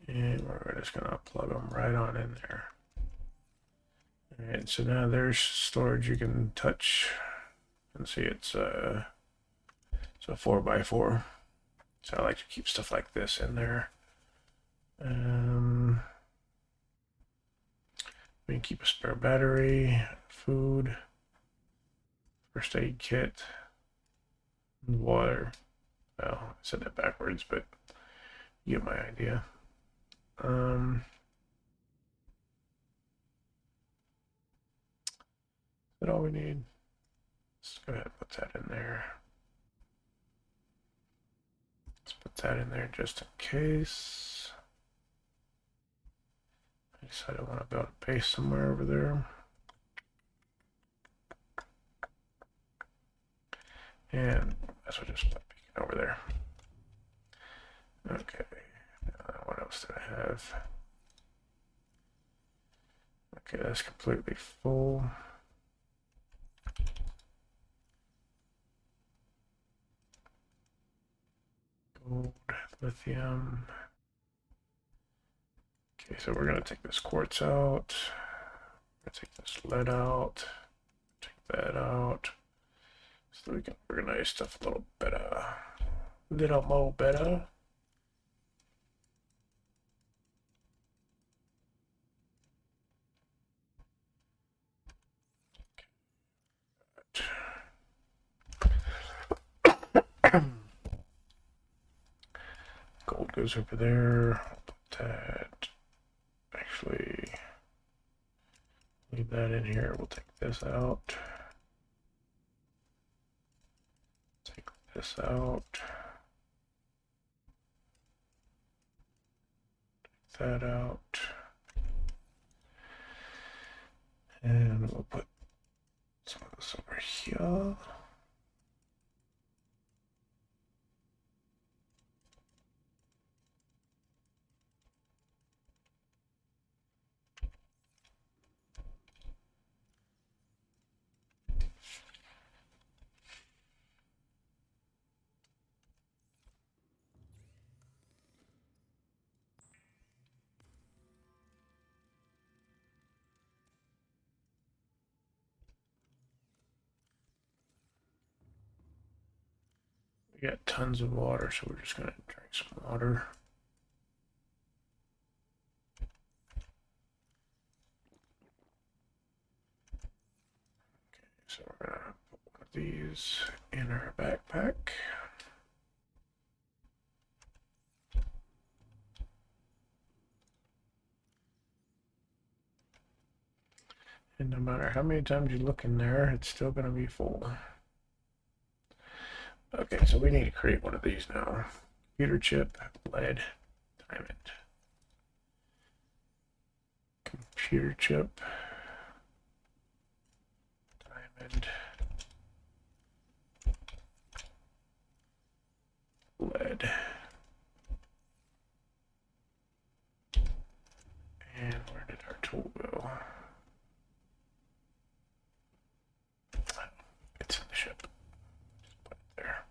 and we're just going to plug them right on in there. All right, so now there's storage you can touch and see it's a 4x4. So I like to keep stuff like this in there. We can keep a spare battery, food, first aid kit, and water. Well, I said that backwards, but you get my idea. Is that all we need? Let's go ahead and put that in there. Let's put that in there just in case. I decided I want to build a base somewhere over there. And that's what just put beacon over there. Okay. What else did I have? Okay, that's completely full. Gold, lithium. Okay, so we're gonna take this quartz out. We're gonna take this lead out. Take that out. So we can organize stuff a little better. Little more better. Gold goes over there. I'll put that. Actually, leave that in here. We'll take this out. Take this out. Take that out. And we'll put some of this over here. We got tons of water, so we're just gonna drink some water. Okay, so we're gonna put one of these in our backpack. And no matter how many times you look in there, it's still gonna be full. Okay, so we need to create one of these now. Computer chip, lead, diamond. Computer chip, diamond, lead. And where did our tool go? It's in the ship. Just put it there.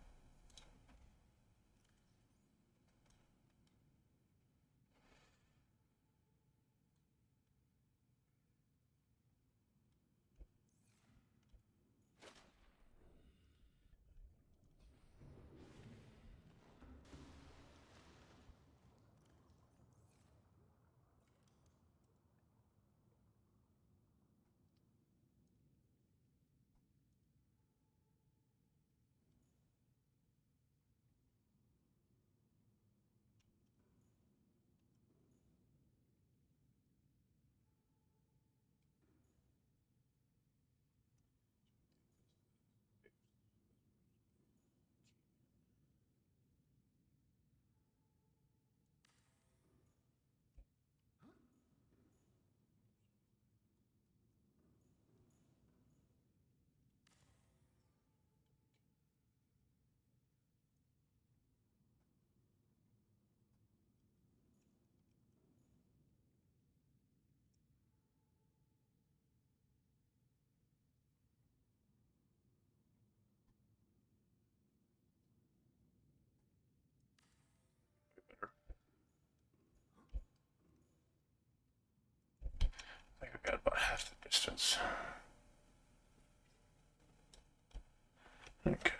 Okay,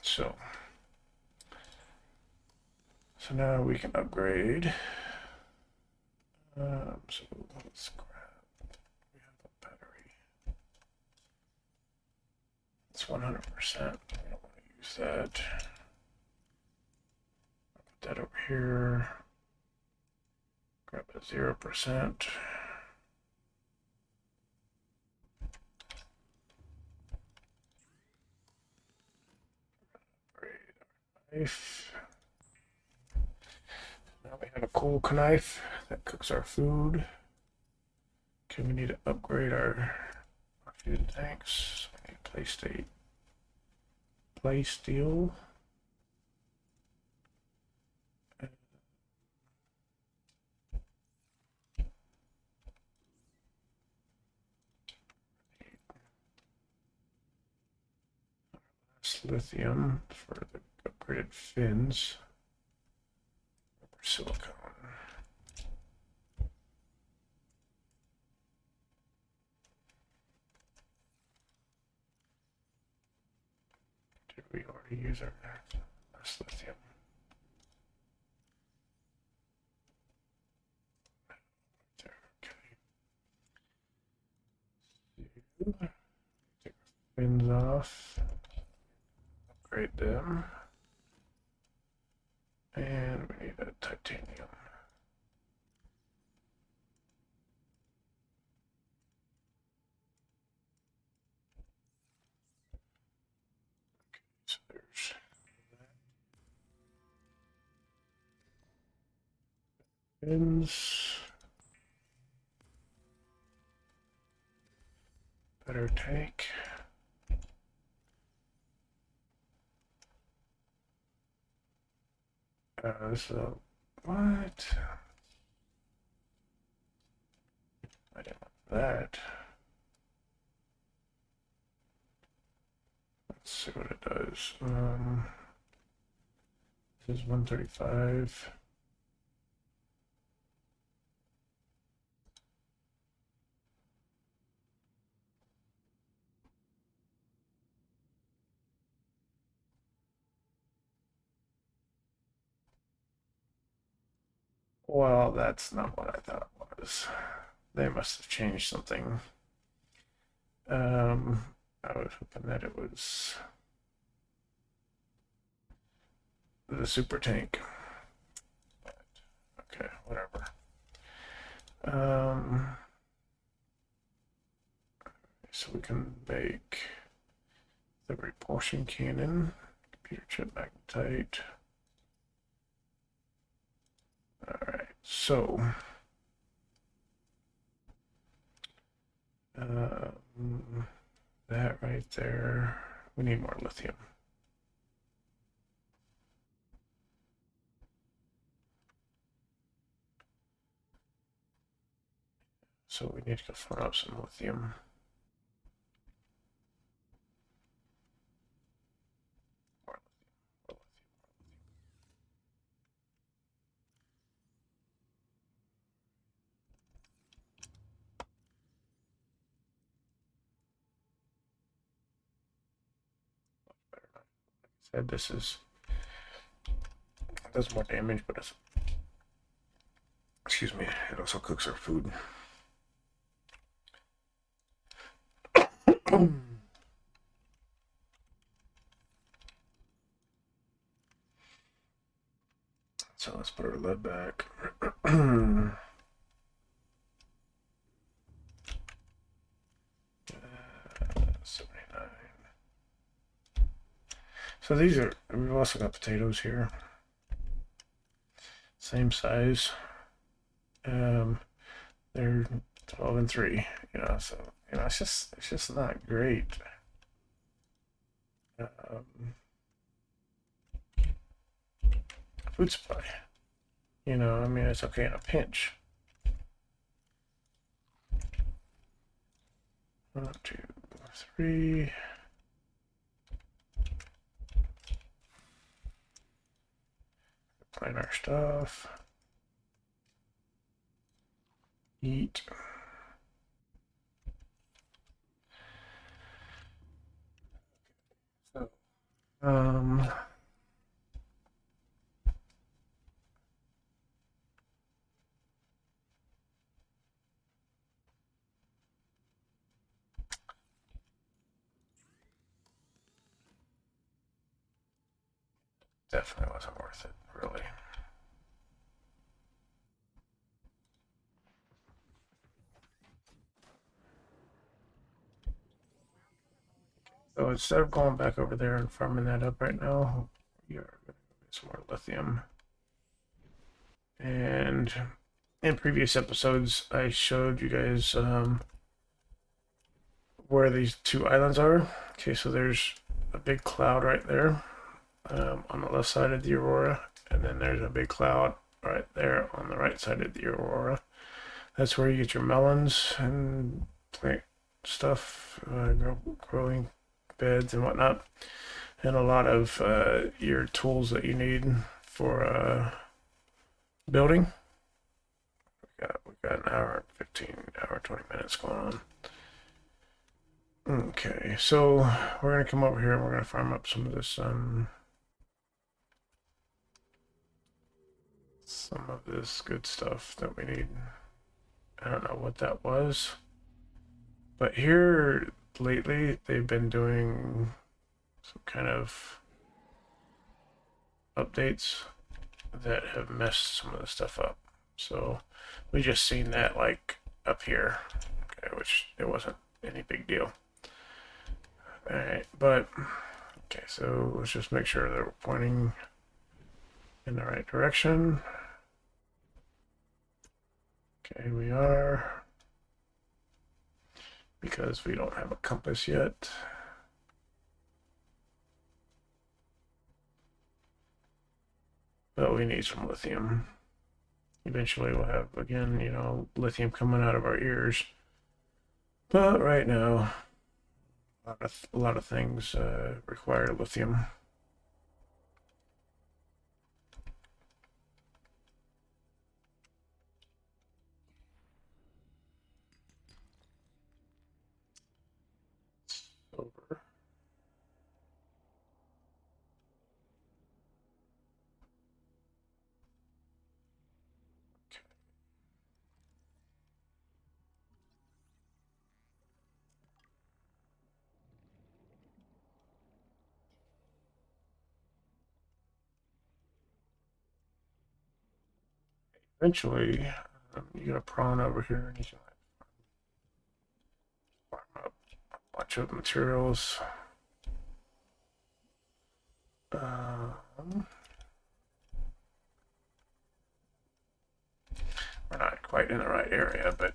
so now we can upgrade. So let's grab. We have a battery. It's 100%. We don't want to use that. I'll put that over here. Grab a 0%. Knife. Now we have a cool knife that cooks our food. Okay, we need to upgrade our food tanks. So we need play steel. Lithium for the upgraded fins. Silicone. Did we already use our less lithium? Okay. Take our fins off. Upgrade them. And we need a titanium. So there's fins. Better tank. This is a what? I didn't want that. Let's see what it does. This is 135. Well, that's not what I thought it was. They must have changed something. I was hoping that it was the super tank. Okay, whatever. So we can make the repulsion cannon, computer chip magnetite. All right, so that right there, we need more lithium. So we need to go find out some lithium. Said this does more damage, but it's, excuse me, it also cooks our food. So let's put our lead back. 79. So we've also got potatoes here. Same size. They're 12 and 3, so, it's just not great. Food supply. It's okay in a pinch. 1, 2, 3. Find our stuff. Eat. So Um, Definitely wasn't worth it, really. So instead of going back over there and farming that up right now, we are going to get some more lithium. And in previous episodes, I showed you guys where these two islands are. Okay, so there's a big cloud right there on the left side of the aurora, and then there's a big cloud right there on the right side of the aurora. That's where you get your melons and plant stuff, growing beds and whatnot, and a lot of your tools that you need for building. We got an hour and 20 minutes going on. Okay, so we're gonna come over here and we're gonna farm up some of this good stuff that we need. I don't know what that was, but here lately they've been doing some kind of updates that have messed some of the stuff up. So we just seen that like up here, okay, which it wasn't any big deal. All right, but okay, so let's just make sure that we're pointing in the right direction. Okay, we are, because we don't have a compass yet. But we need some lithium. Eventually we'll have, again, lithium coming out of our ears. But right now, a lot of things require lithium. Over. Eventually, you get a prawn over here and you can farm up a bunch of materials. We're not quite in the right area, but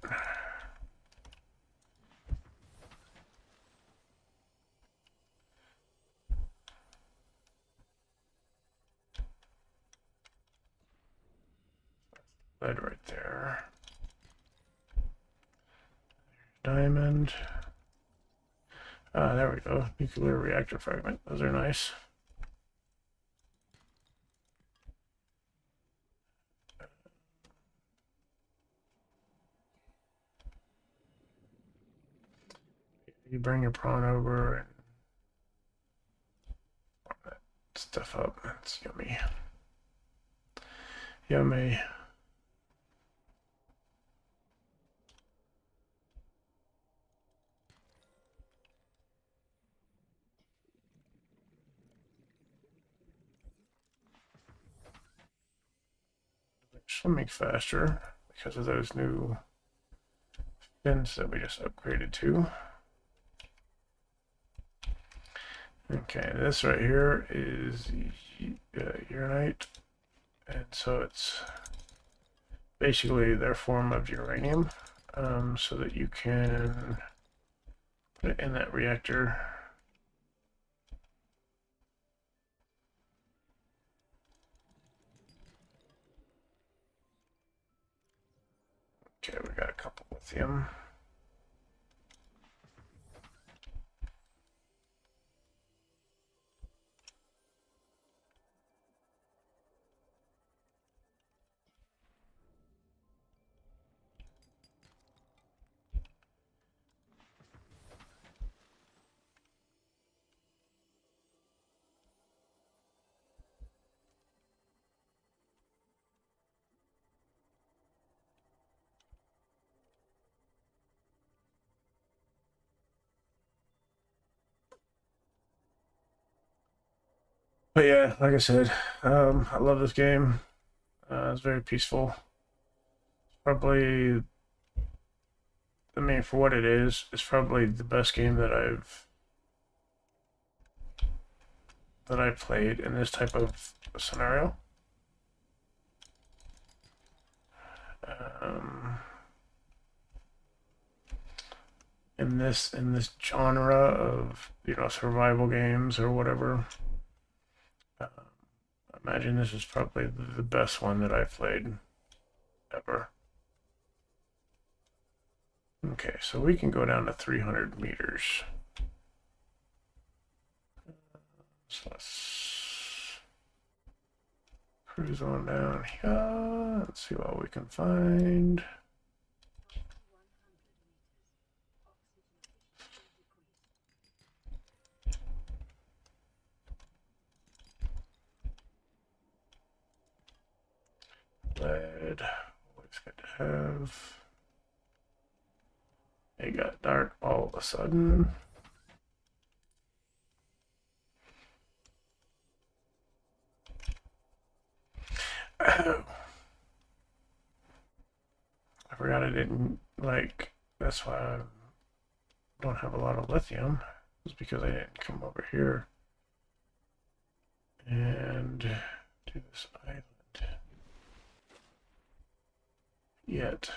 lead right there. Diamond. There we go. Nuclear reactor fragment. Those are nice. You bring your prawn over and warm that stuff up. That's yummy. Yummy. Swimming faster because of those new fins that we just upgraded to. Okay, this right here is uranite, and so it's basically their form of uranium, so that you can put it in that reactor. Okay, we got a couple lithium. But yeah, like I said, I love this game. It's very peaceful. Probably, I mean, for what it is, it's probably the best game that I've played in this type of scenario. Um, in this genre of survival games or whatever. Uh, I imagine this is probably the best one that I've played ever. Okay, so we can go down to 300 meters. So let's cruise on down here. Let's see what we can find. Lead, always good to have. It got dark all of a sudden. Oh, I forgot I didn't like. That's why I don't have a lot of lithium. It's because I didn't come over here and do this island yet.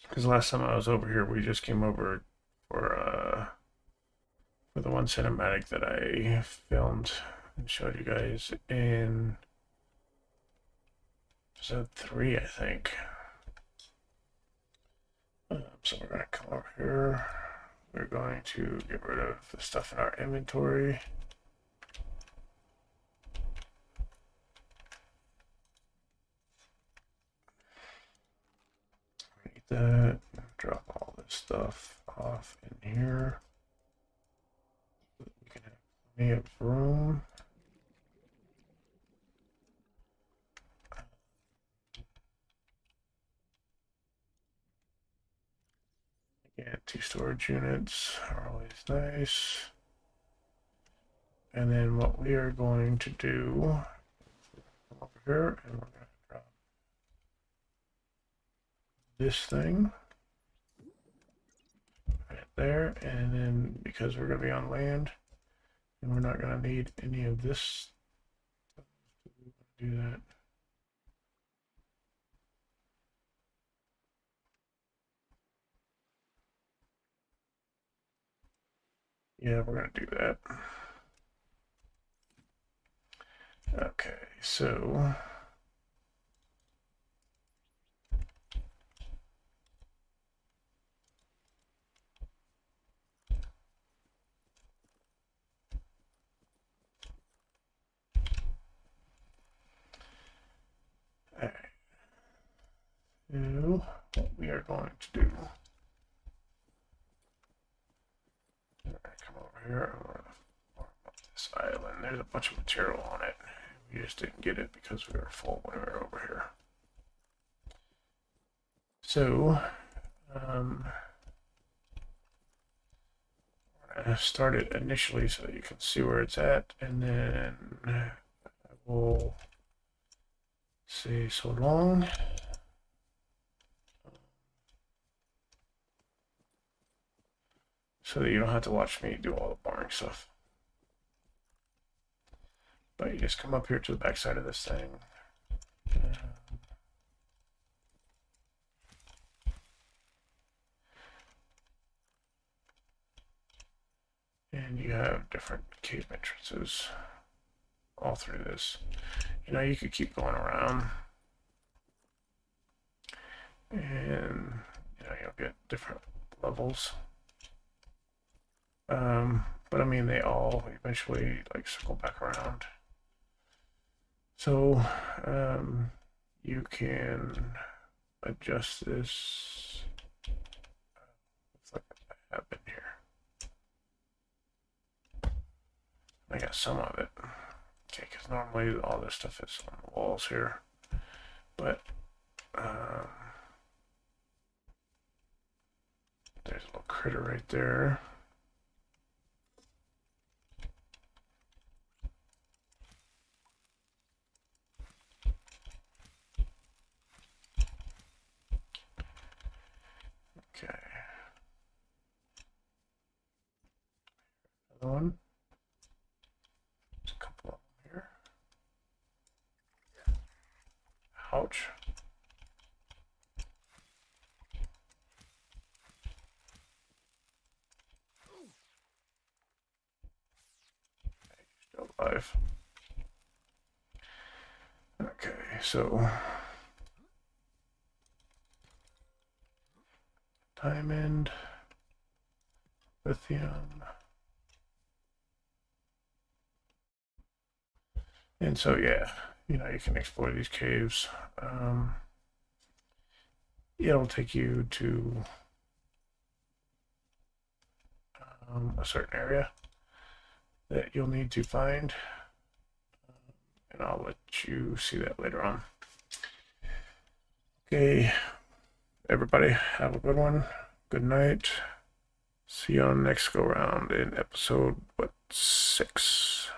Because last time I was over here, we just came over for the one cinematic that I filmed and showed you guys in episode 3, I think. So we're going to come over here. We're going to get rid of the stuff in our inventory. Need that. Drop all this stuff off in here. We can have plenty of room. Again, 2 storage units are always nice. And then what we are going to do, come over here and we're going to drop this thing right there. And then because we're going to be on land and we're not going to need any of this, do that. Yeah, we're going to do that. Okay, so now what we are going to do, come over here and we're going to farm up this island. There's a bunch of material on it. We just didn't get it because we were full when we were over here. So, we're going to start it initially so that you can see where it's at, and then I will say so long. So that you don't have to watch me do all the boring stuff. But you just come up here to the backside of this thing. And you have different cave entrances all through this. You could keep going around. And, you'll get different levels. But I mean, they all eventually circle back around. So, you can adjust this. Looks like I have been here. I got some of it. Okay, because normally all this stuff is on the walls here. But, there's a little critter right there. another one. There's a couple of them here. Ouch. Still alive. Okay, so diamond, lithium. And so, yeah, you know, you can explore these caves. It'll take you to a certain area that you'll need to find. And I'll let you see that later on. Okay, everybody, have a good one. Good night. See you on the next go round in episode 6.